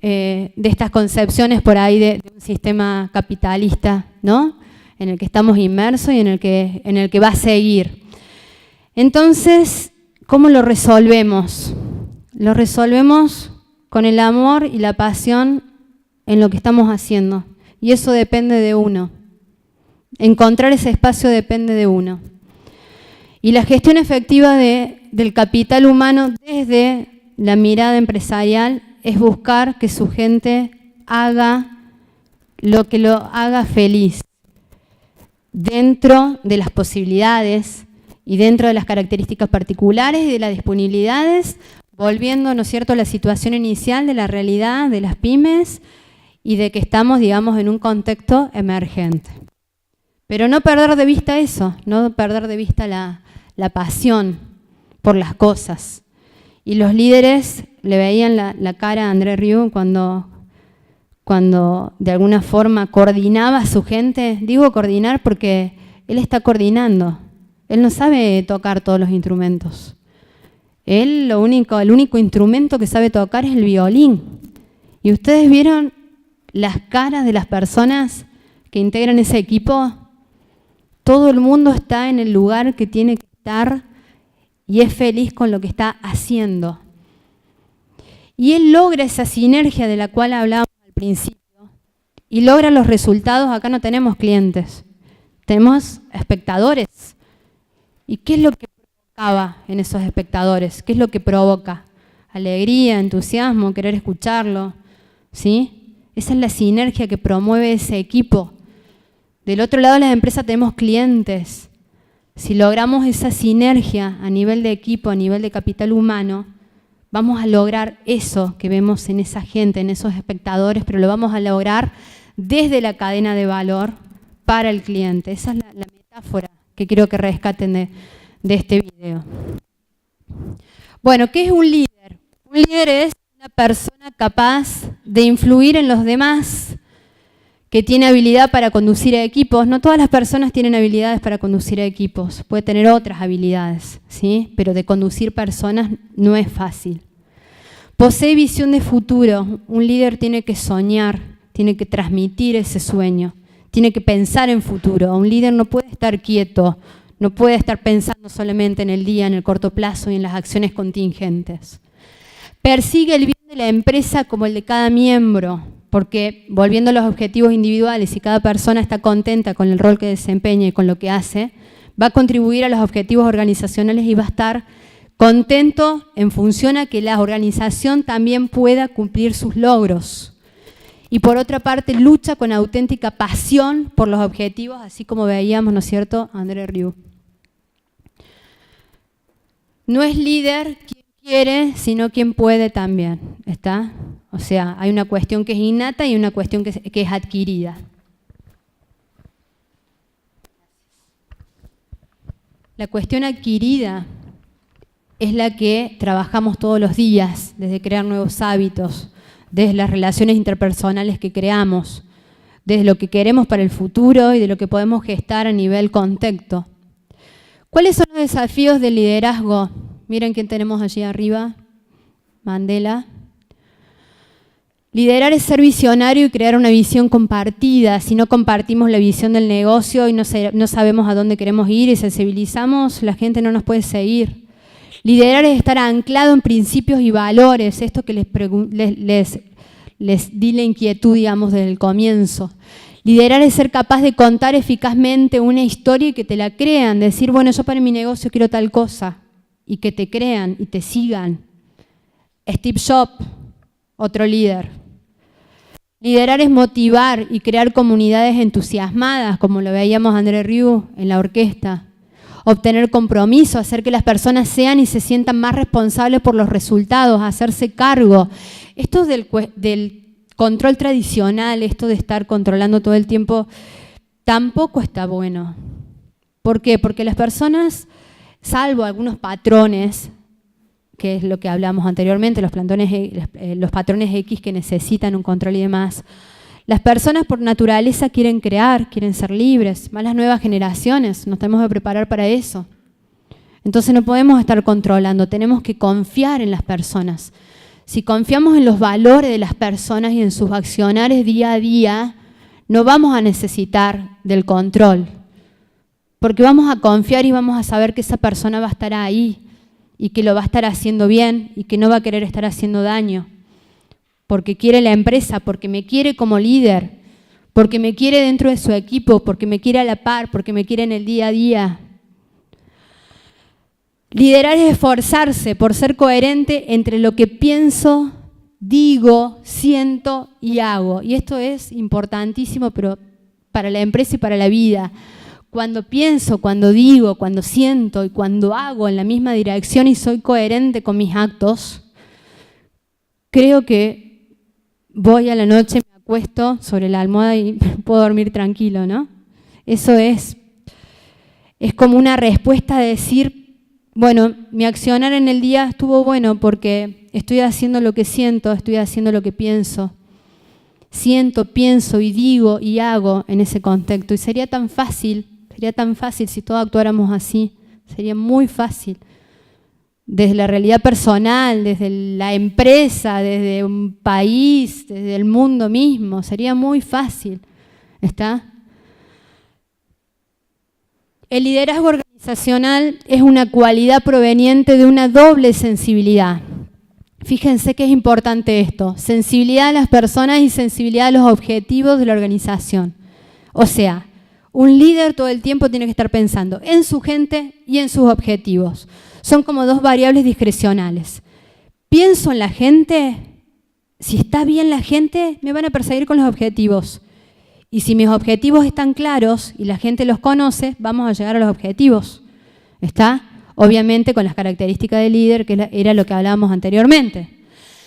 de estas concepciones por ahí de un sistema capitalista, ¿no?, en el que estamos inmersos y en el que va a seguir. Entonces, ¿cómo lo resolvemos? Lo resolvemos con el amor y la pasión en lo que estamos haciendo. Y eso depende de uno. Encontrar ese espacio depende de uno. Y la gestión efectiva del capital humano desde la mirada empresarial es buscar que su gente haga lo que lo haga feliz, dentro de las posibilidades y dentro de las características particulares y de las disponibilidades, volviendo, ¿no es cierto?, a la situación inicial de la realidad de las pymes y de que estamos, digamos, en un contexto emergente. Pero no perder de vista eso, no perder de vista la pasión por las cosas. Y los líderes le veían la cara a André Rieu cuando de alguna forma coordinaba a su gente. Digo coordinar porque él está coordinando. Él no sabe tocar todos los instrumentos. Él el único instrumento que sabe tocar es el violín. Y ustedes vieron las caras de las personas que integran ese equipo. Todo el mundo está en el lugar que tiene que estar y es feliz con lo que está haciendo. Y él logra esa sinergia de la cual hablábamos al principio y logra los resultados. Acá no tenemos clientes, tenemos espectadores. ¿Y qué es lo que provocaba en esos espectadores? ¿Qué es lo que provoca? Alegría, entusiasmo, querer escucharlo, ¿sí? Esa es la sinergia que promueve ese equipo. Del otro lado de la empresa tenemos clientes. Si logramos esa sinergia a nivel de equipo, a nivel de capital humano, vamos a lograr eso que vemos en esa gente, en esos espectadores, pero lo vamos a lograr desde la cadena de valor para el cliente. Esa es la metáfora que quiero que rescaten de este video. Bueno, ¿qué es un líder? Un líder es una persona capaz de influir en los demás, que tiene habilidad para conducir a equipos. No todas las personas tienen habilidades para conducir a equipos, puede tener otras habilidades, ¿sí? Pero de conducir personas no es fácil. Posee visión de futuro. Un líder tiene que soñar, tiene que transmitir ese sueño, tiene que pensar en futuro. Un líder no puede estar quieto, no puede estar pensando solamente en el día, en el corto plazo y en las acciones contingentes. Persigue el bien de la empresa como el de cada miembro, porque volviendo a los objetivos individuales, si cada persona está contenta con el rol que desempeña y con lo que hace, va a contribuir a los objetivos organizacionales y va a estar contento en función a que la organización también pueda cumplir sus logros. Y por otra parte, lucha con auténtica pasión por los objetivos, así como veíamos, ¿no es cierto?, André Rieu. No es líder quien quiere, sino quien puede también, ¿está? O sea, hay una cuestión que es innata y una cuestión que es adquirida. La cuestión adquirida es la que trabajamos todos los días, desde crear nuevos hábitos, desde las relaciones interpersonales que creamos, desde lo que queremos para el futuro y de lo que podemos gestar a nivel contexto. ¿Cuáles son los desafíos del liderazgo? Miren quién tenemos allí arriba, Mandela. Liderar es ser visionario y crear una visión compartida. Si no compartimos la visión del negocio y no sabemos a dónde queremos ir y sensibilizamos, la gente no nos puede seguir. Liderar es estar anclado en principios y valores, esto que les di la inquietud, digamos, desde el comienzo. Liderar es ser capaz de contar eficazmente una historia y que te la crean, decir, bueno, yo para mi negocio quiero tal cosa, y que te crean y te sigan. Steve Jobs, otro líder. Liderar es motivar y crear comunidades entusiasmadas, como lo veíamos a André Rieu en la orquesta. Obtener compromiso, hacer que las personas sean y se sientan más responsables por los resultados, hacerse cargo. Esto del control tradicional, esto de estar controlando todo el tiempo, tampoco está bueno. ¿Por qué? Porque las personas, salvo algunos patrones, que es lo que hablamos anteriormente, los patrones X que necesitan un control y demás, las personas por naturaleza quieren crear, quieren ser libres, más las nuevas generaciones, nos tenemos que preparar para eso. Entonces no podemos estar controlando, tenemos que confiar en las personas. Si confiamos en los valores de las personas y en sus accionares día a día, no vamos a necesitar del control, porque vamos a confiar y vamos a saber que esa persona va a estar ahí y que lo va a estar haciendo bien y que no va a querer estar haciendo daño, porque quiere la empresa, porque me quiere como líder, porque me quiere dentro de su equipo, porque me quiere a la par, porque me quiere en el día a día. Liderar es esforzarse por ser coherente entre lo que pienso, digo, siento y hago. Y esto es importantísimo, pero para la empresa y para la vida. Cuando pienso, cuando digo, cuando siento y cuando hago en la misma dirección y soy coherente con mis actos, creo que voy a la noche, me acuesto sobre la almohada y puedo dormir tranquilo, ¿no? Eso es como una respuesta de decir, bueno, mi accionar en el día estuvo bueno porque estoy haciendo lo que siento, estoy haciendo lo que pienso. Siento, pienso y digo y hago en ese contexto. Y sería tan fácil si todos actuáramos así. Sería muy fácil. Desde la realidad personal, desde la empresa, desde un país, desde el mundo mismo. Sería muy fácil. ¿Está? El liderazgo organizacional es una cualidad proveniente de una doble sensibilidad. Fíjense que es importante esto, sensibilidad a las personas y sensibilidad a los objetivos de la organización. O sea, un líder todo el tiempo tiene que estar pensando en su gente y en sus objetivos. Son como dos variables discrecionales. Pienso en la gente, si está bien la gente, me van a perseguir con los objetivos. Y si mis objetivos están claros y la gente los conoce, vamos a llegar a los objetivos. ¿Está? Obviamente con las características del líder, que era lo que hablábamos anteriormente.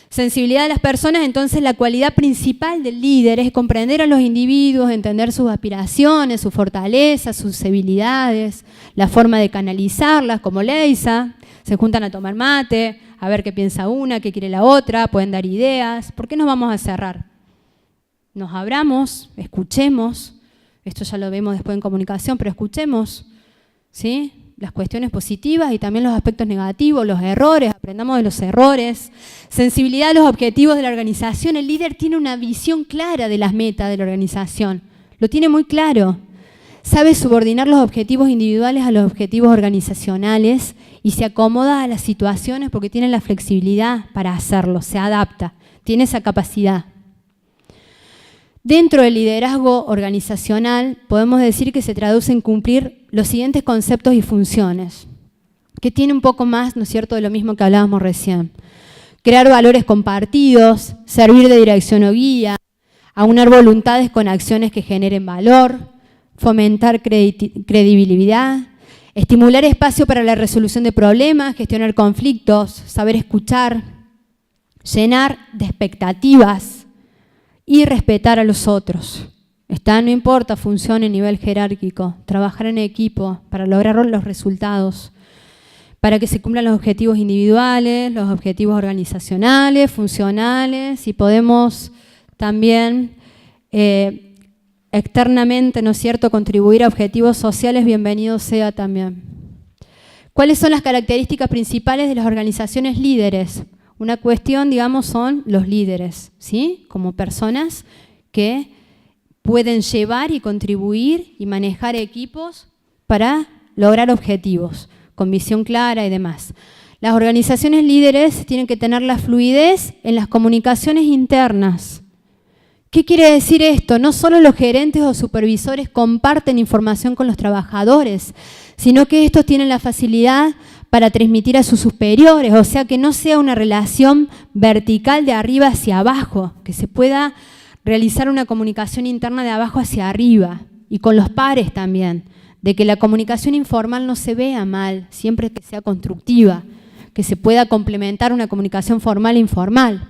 Sensibilidad de las personas, entonces la cualidad principal del líder es comprender a los individuos, entender sus aspiraciones, sus fortalezas, sus debilidades, la forma de canalizarlas, como Leisa, se juntan a tomar mate, a ver qué piensa una, qué quiere la otra, pueden dar ideas. ¿Por qué nos vamos a cerrar? Nos abramos, escuchemos, esto ya lo vemos después en comunicación, pero escuchemos, ¿sí? Las cuestiones positivas y también los aspectos negativos, los errores, aprendamos de los errores. Sensibilidad a los objetivos de la organización. El líder tiene una visión clara de las metas de la organización, lo tiene muy claro. Sabe subordinar los objetivos individuales a los objetivos organizacionales y se acomoda a las situaciones porque tiene la flexibilidad para hacerlo, se adapta, tiene esa capacidad. Dentro del liderazgo organizacional podemos decir que se traduce en cumplir los siguientes conceptos y funciones, que tiene un poco más, ¿no es cierto?, de lo mismo que hablábamos recién. Crear valores compartidos, servir de dirección o guía, aunar voluntades con acciones que generen valor, fomentar credibilidad, estimular espacio para la resolución de problemas, gestionar conflictos, saber escuchar, llenar de expectativas, y respetar a los otros. No importa función en nivel jerárquico, trabajar en equipo para lograr los resultados, para que se cumplan los objetivos individuales, los objetivos organizacionales, funcionales, y podemos también externamente, ¿no es cierto?, contribuir a objetivos sociales, bienvenido sea también. ¿Cuáles son las características principales de las organizaciones líderes? Una cuestión, digamos, son los líderes, ¿sí? Como personas que pueden llevar y contribuir y manejar equipos para lograr objetivos, con visión clara y demás. Las organizaciones líderes tienen que tener la fluidez en las comunicaciones internas. ¿Qué quiere decir esto? No solo los gerentes o supervisores comparten información con los trabajadores, sino que estos tienen la facilidad para transmitir a sus superiores, o sea, que no sea una relación vertical de arriba hacia abajo, que se pueda realizar una comunicación interna de abajo hacia arriba y con los pares también, de que la comunicación informal no se vea mal, siempre que sea constructiva, que se pueda complementar una comunicación formal e informal.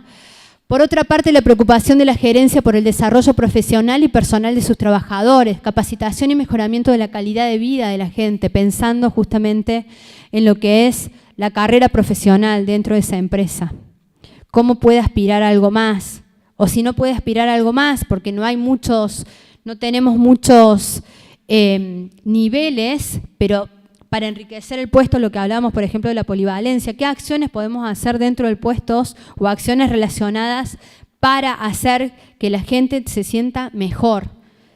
Por otra parte, la preocupación de la gerencia por el desarrollo profesional y personal de sus trabajadores, capacitación y mejoramiento de la calidad de vida de la gente, pensando justamente en lo que es la carrera profesional dentro de esa empresa. ¿Cómo puede aspirar a algo más? O si no puede aspirar a algo más, porque no tenemos muchos niveles, pero para enriquecer el puesto, lo que hablábamos, por ejemplo, de la polivalencia, ¿qué acciones podemos hacer dentro del puesto o acciones relacionadas para hacer que la gente se sienta mejor?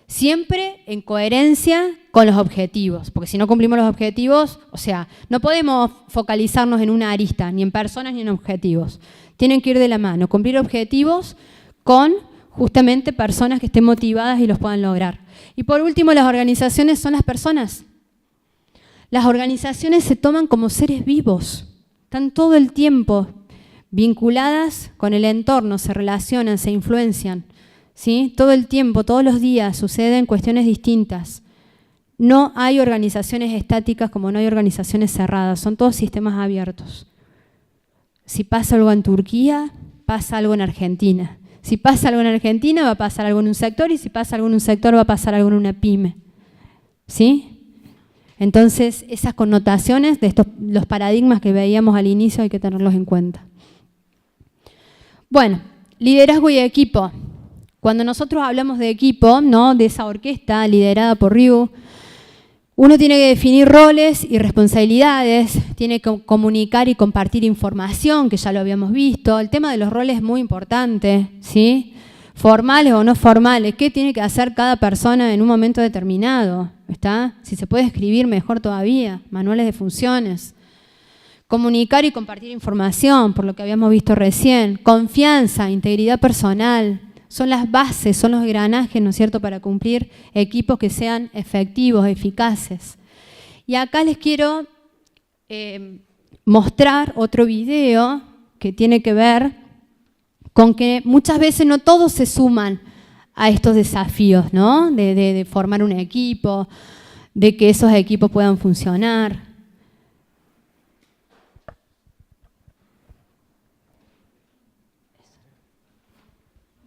Siempre en coherencia con los objetivos, porque si no cumplimos los objetivos, o sea, no podemos focalizarnos en una arista, ni en personas ni en objetivos. Tienen que ir de la mano, cumplir objetivos con justamente personas que estén motivadas y los puedan lograr. Y por último, las organizaciones son las personas. Las organizaciones se toman como seres vivos, están todo el tiempo vinculadas con el entorno, se relacionan, se influencian, ¿sí? Todo el tiempo, todos los días suceden cuestiones distintas. No hay organizaciones estáticas como no hay organizaciones cerradas, son todos sistemas abiertos. Si pasa algo en Turquía, pasa algo en Argentina. Si pasa algo en Argentina, va a pasar algo en un sector, y si pasa algo en un sector, va a pasar algo en una pyme. ¿Sí? Entonces, esas connotaciones de los paradigmas que veíamos al inicio hay que tenerlos en cuenta. Bueno, liderazgo y equipo. Cuando nosotros hablamos de equipo, ¿no?, de esa orquesta liderada por Ryu, uno tiene que definir roles y responsabilidades, tiene que comunicar y compartir información, que ya lo habíamos visto. El tema de los roles es muy importante, ¿sí? Formales o no formales, ¿qué tiene que hacer cada persona en un momento determinado? ¿Está? Si se puede escribir, mejor todavía, manuales de funciones. Comunicar y compartir información, por lo que habíamos visto recién. Confianza, integridad personal, son las bases, son los engranajes, ¿no es cierto?, para cumplir equipos que sean efectivos, eficaces. Y acá les quiero mostrar otro video que tiene que ver con que muchas veces no todos se suman a estos desafíos, ¿no?, de formar un equipo, de que esos equipos puedan funcionar.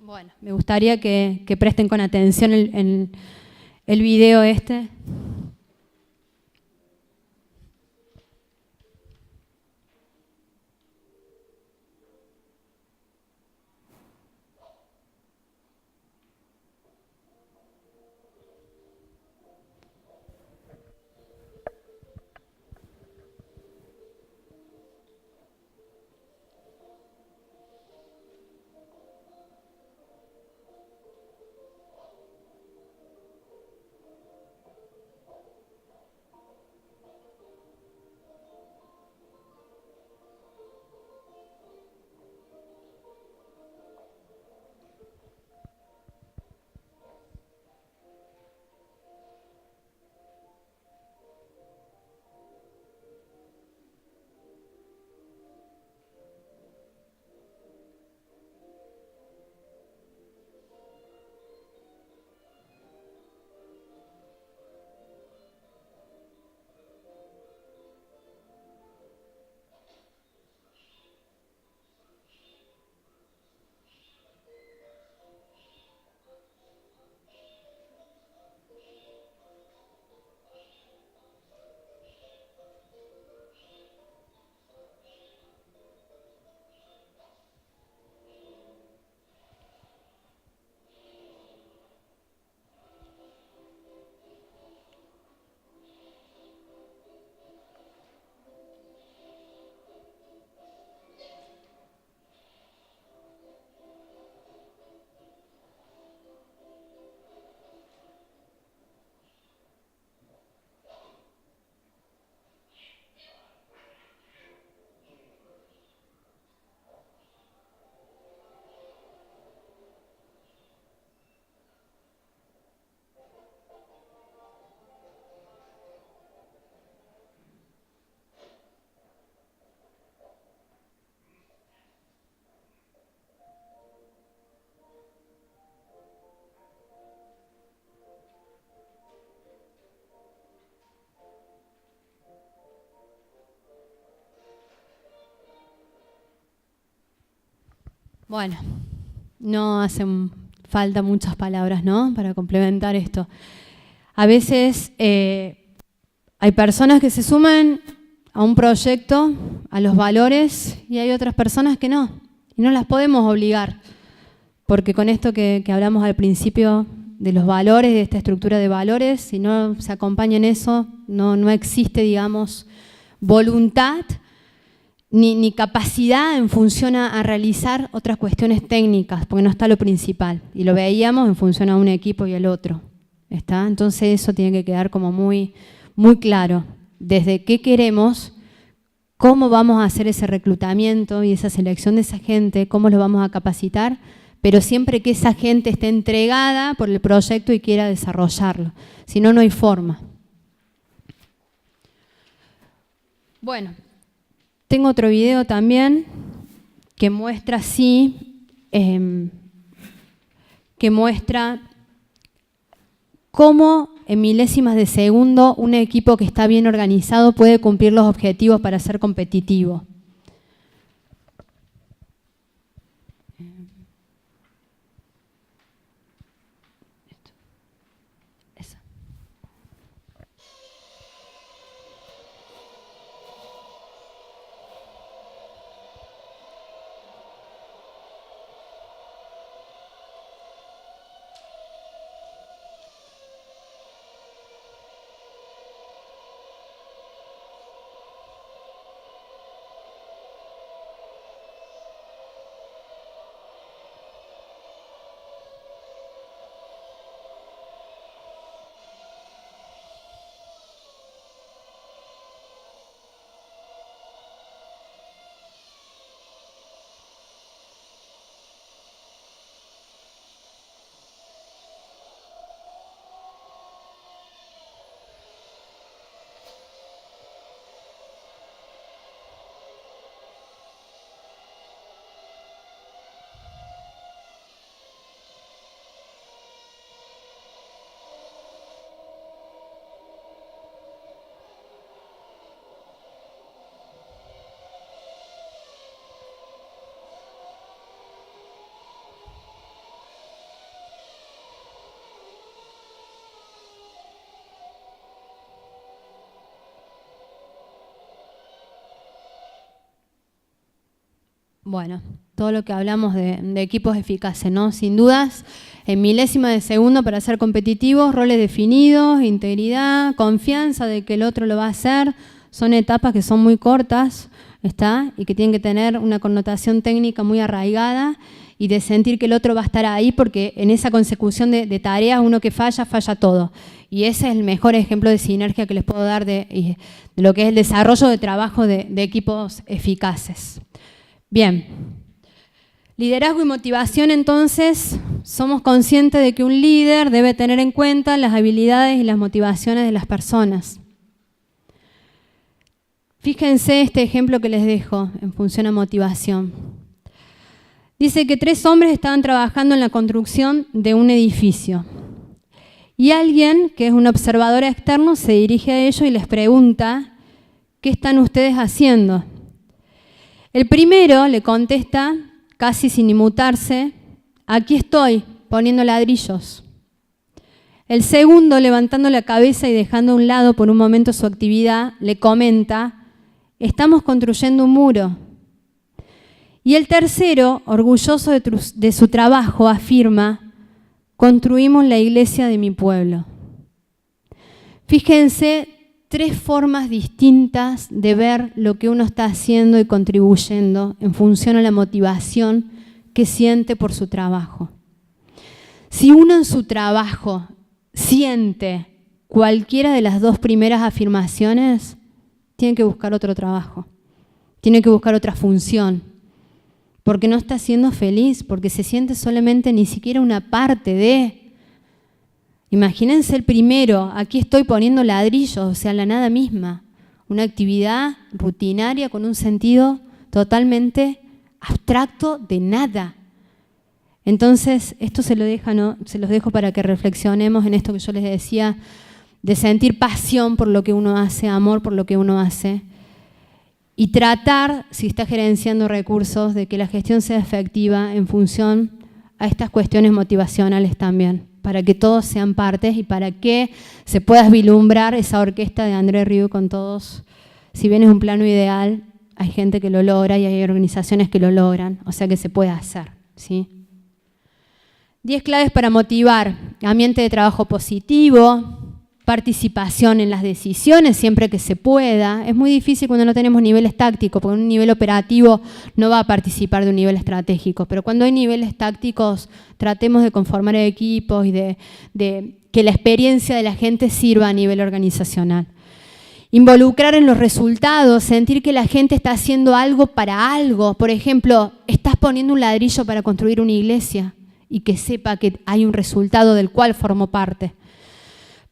Bueno, me gustaría que presten con atención el video este. Bueno, no hacen falta muchas palabras, ¿no?, para complementar esto. A veces hay personas que se suman a un proyecto, a los valores, y hay otras personas que no. Y no las podemos obligar, porque con esto que hablamos al principio de los valores, de esta estructura de valores, si no se acompaña en eso, no existe, digamos, voluntad ni capacidad en función a realizar otras cuestiones técnicas, porque no está lo principal. Y lo veíamos en función a un equipo y al otro. ¿Está? Entonces eso tiene que quedar como muy, muy claro. Desde qué queremos, cómo vamos a hacer ese reclutamiento y esa selección de esa gente, cómo lo vamos a capacitar, pero siempre que esa gente esté entregada por el proyecto y quiera desarrollarlo. Si no, no hay forma. Bueno, tengo otro video también que muestra así, que muestra cómo en milésimas de segundo un equipo que está bien organizado puede cumplir los objetivos para ser competitivo. Bueno, todo lo que hablamos de equipos eficaces, ¿no? Sin dudas, en milésimas de segundo para ser competitivos, roles definidos, integridad, confianza de que el otro lo va a hacer, son etapas que son muy cortas, ¿está? Y que tienen que tener una connotación técnica muy arraigada y de sentir que el otro va a estar ahí, porque en esa consecución de tareas, uno que falla, falla todo. Y ese es el mejor ejemplo de sinergia que les puedo dar de lo que es el desarrollo de trabajo de equipos eficaces. Bien, liderazgo y motivación. Entonces, somos conscientes de que un líder debe tener en cuenta las habilidades y las motivaciones de las personas. Fíjense este ejemplo que les dejo en función a motivación. Dice que 3 hombres estaban trabajando en la construcción de un edificio. Y alguien, que es un observador externo, se dirige a ellos y les pregunta: ¿qué están ustedes haciendo? El primero le contesta, casi sin inmutarse: aquí estoy, poniendo ladrillos. El segundo, levantando la cabeza y dejando a un lado por un momento su actividad, le comenta: estamos construyendo un muro. Y el tercero, orgulloso de su trabajo, afirma: construimos la iglesia de mi pueblo. Fíjense, 3 formas distintas de ver lo que uno está haciendo y contribuyendo en función a la motivación que siente por su trabajo. Si uno en su trabajo siente cualquiera de las 2 primeras afirmaciones, tiene que buscar otro trabajo, tiene que buscar otra función, porque no está siendo feliz, porque se siente solamente ni siquiera una parte de... Imagínense el primero: aquí estoy poniendo ladrillos, o sea, la nada misma. Una actividad rutinaria con un sentido totalmente abstracto de nada. Entonces, esto se los dejo para que reflexionemos en esto que yo les decía, de sentir pasión por lo que uno hace, amor por lo que uno hace. y tratar, si está gerenciando recursos, de que la gestión sea efectiva en función a estas cuestiones motivacionales también, para que todos sean partes y para que se pueda vislumbrar esa orquesta de André Rieu con todos. Si bien es un plano ideal, hay gente que lo logra y hay organizaciones que lo logran, o sea que se puede hacer, ¿sí? 10 claves para motivar: ambiente de trabajo positivo, participación en las decisiones siempre que se pueda. Es muy difícil cuando no tenemos niveles tácticos, porque en un nivel operativo no va a participar de un nivel estratégico, pero cuando hay niveles tácticos tratemos de conformar equipos y de que la experiencia de la gente sirva a nivel organizacional. Involucrar en los resultados, sentir que la gente está haciendo algo para algo. Por ejemplo, estás poniendo un ladrillo para construir una iglesia y que sepa que hay un resultado del cual formó parte.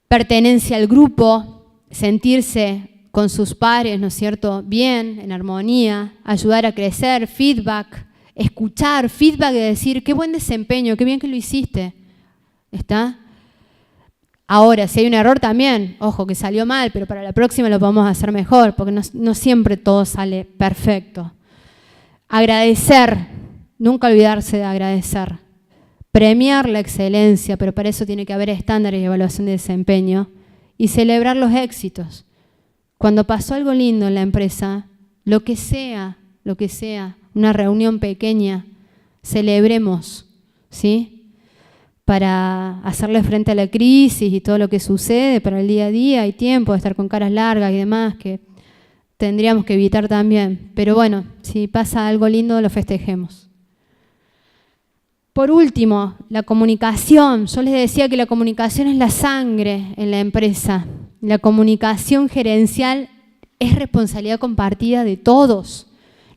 Pertenencia al grupo, sentirse con sus pares, ¿no es cierto?, bien, en armonía, ayudar a crecer, feedback, escuchar, feedback de decir, qué buen desempeño, qué bien que lo hiciste, ¿está? Ahora, si hay un error también, ojo, que salió mal, pero para la próxima lo podemos hacer mejor, porque no siempre todo sale perfecto. Agradecer, nunca olvidarse de agradecer. Premiar la excelencia, pero para eso tiene que haber estándares de evaluación de desempeño. Y celebrar los éxitos. Cuando pasó algo lindo en la empresa, lo que sea, una reunión pequeña, celebremos, ¿sí? Para hacerle frente a la crisis y todo lo que sucede, para el día a día, hay tiempo de estar con caras largas y demás, que tendríamos que evitar también. Pero bueno, si pasa algo lindo, lo festejemos. Por último, la comunicación. Yo les decía que la comunicación es la sangre en la empresa. La comunicación gerencial es responsabilidad compartida de todos.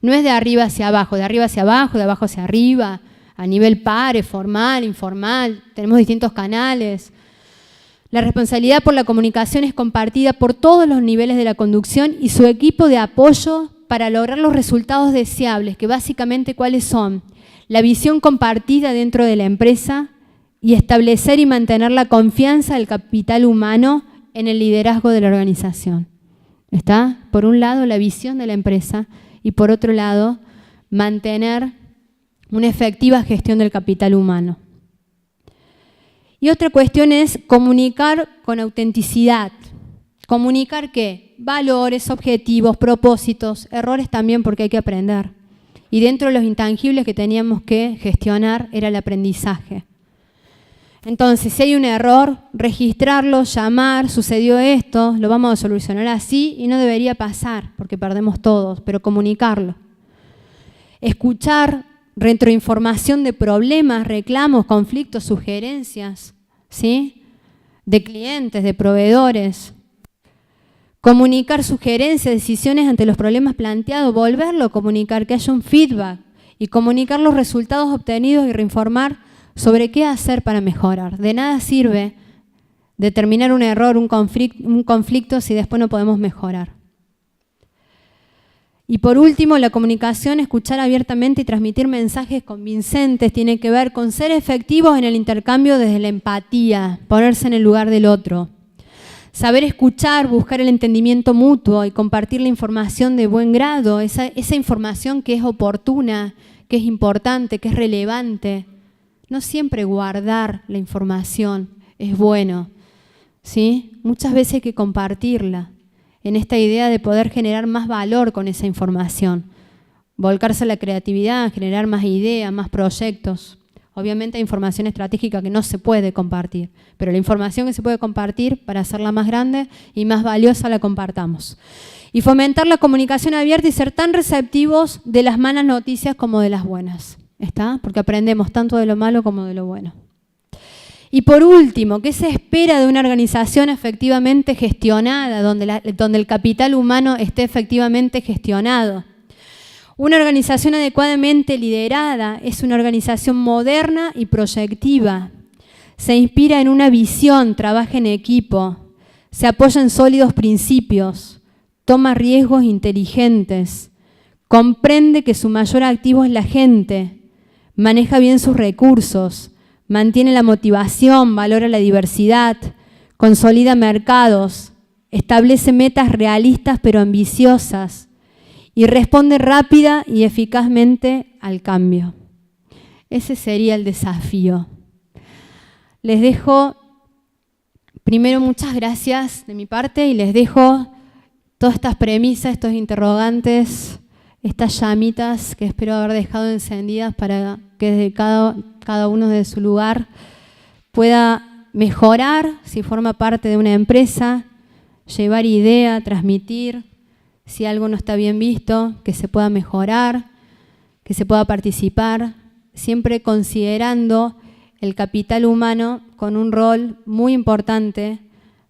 No es de arriba hacia abajo, de arriba hacia abajo, de abajo hacia arriba, a nivel pares, formal, informal. Tenemos distintos canales. La responsabilidad por la comunicación es compartida por todos los niveles de la conducción y su equipo de apoyo para lograr los resultados deseables, que básicamente ¿cuáles son? La visión compartida dentro de la empresa y establecer y mantener la confianza del capital humano en el liderazgo de la organización. ¿Está? Por un lado, la visión de la empresa y por otro lado, mantener una efectiva gestión del capital humano. Y otra cuestión es comunicar con autenticidad. ¿Comunicar qué? Valores, objetivos, propósitos, errores también porque hay que aprender. Y dentro de los intangibles que teníamos que gestionar era el aprendizaje. Entonces, si hay un error, registrarlo, llamar, sucedió esto, lo vamos a solucionar así y no debería pasar porque perdemos todos, pero comunicarlo. Escuchar retroinformación de problemas, reclamos, conflictos, sugerencias, ¿sí? De clientes, de proveedores. Comunicar sugerencias, decisiones ante los problemas planteados, volverlo a comunicar, que haya un feedback y comunicar los resultados obtenidos y reinformar sobre qué hacer para mejorar. De nada sirve determinar un error, un conflicto si después no podemos mejorar. Y por último, la comunicación, escuchar abiertamente y transmitir mensajes convincentes, tiene que ver con ser efectivos en el intercambio desde la empatía, ponerse en el lugar del otro. Saber escuchar, buscar el entendimiento mutuo y compartir la información de buen grado, esa información que es oportuna, que es importante, que es relevante. No siempre guardar la información es bueno, ¿sí? Muchas veces hay que compartirla en esta idea de poder generar más valor con esa información, volcarse a la creatividad, generar más ideas, más proyectos. Obviamente hay información estratégica que no se puede compartir, pero la información que se puede compartir para hacerla más grande y más valiosa la compartamos. Y fomentar la comunicación abierta y ser tan receptivos de las malas noticias como de las buenas. ¿Está? Porque aprendemos tanto de lo malo como de lo bueno. Y por último, ¿qué se espera de una organización efectivamente gestionada, donde el capital humano esté efectivamente gestionado? Una organización adecuadamente liderada es una organización moderna y proyectiva. Se inspira en una visión, trabaja en equipo, se apoya en sólidos principios, toma riesgos inteligentes, comprende que su mayor activo es la gente, maneja bien sus recursos, mantiene la motivación, valora la diversidad, consolida mercados, establece metas realistas pero ambiciosas y responde rápida y eficazmente al cambio. Ese sería el desafío. Les dejo, primero, muchas gracias de mi parte y les dejo todas estas premisas, estos interrogantes, estas llamitas que espero haber dejado encendidas para que desde cada uno de su lugar pueda mejorar si forma parte de una empresa, llevar idea, transmitir, si algo no está bien visto, que se pueda mejorar, que se pueda participar, siempre considerando el capital humano con un rol muy importante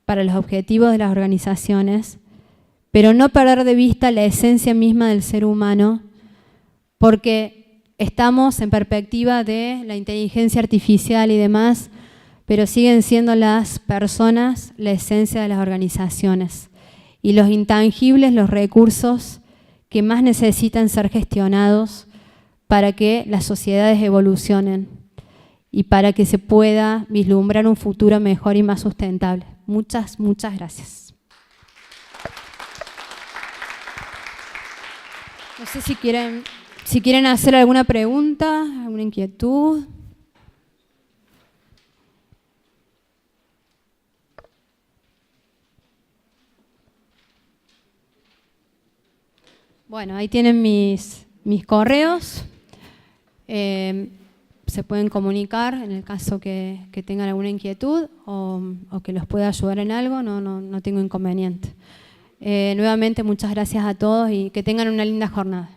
para los objetivos de las organizaciones, pero no perder de vista la esencia misma del ser humano, porque estamos en perspectiva de la inteligencia artificial y demás, pero siguen siendo las personas la esencia de las organizaciones. Y los intangibles, los recursos que más necesitan ser gestionados para que las sociedades evolucionen y para que se pueda vislumbrar un futuro mejor y más sustentable. Muchas, muchas gracias. No sé si quieren hacer alguna pregunta, alguna inquietud. Bueno, ahí tienen mis correos. Se pueden comunicar en el caso que tengan alguna inquietud o que los pueda ayudar en algo, no tengo inconveniente. Nuevamente, muchas gracias a todos y que tengan una linda jornada.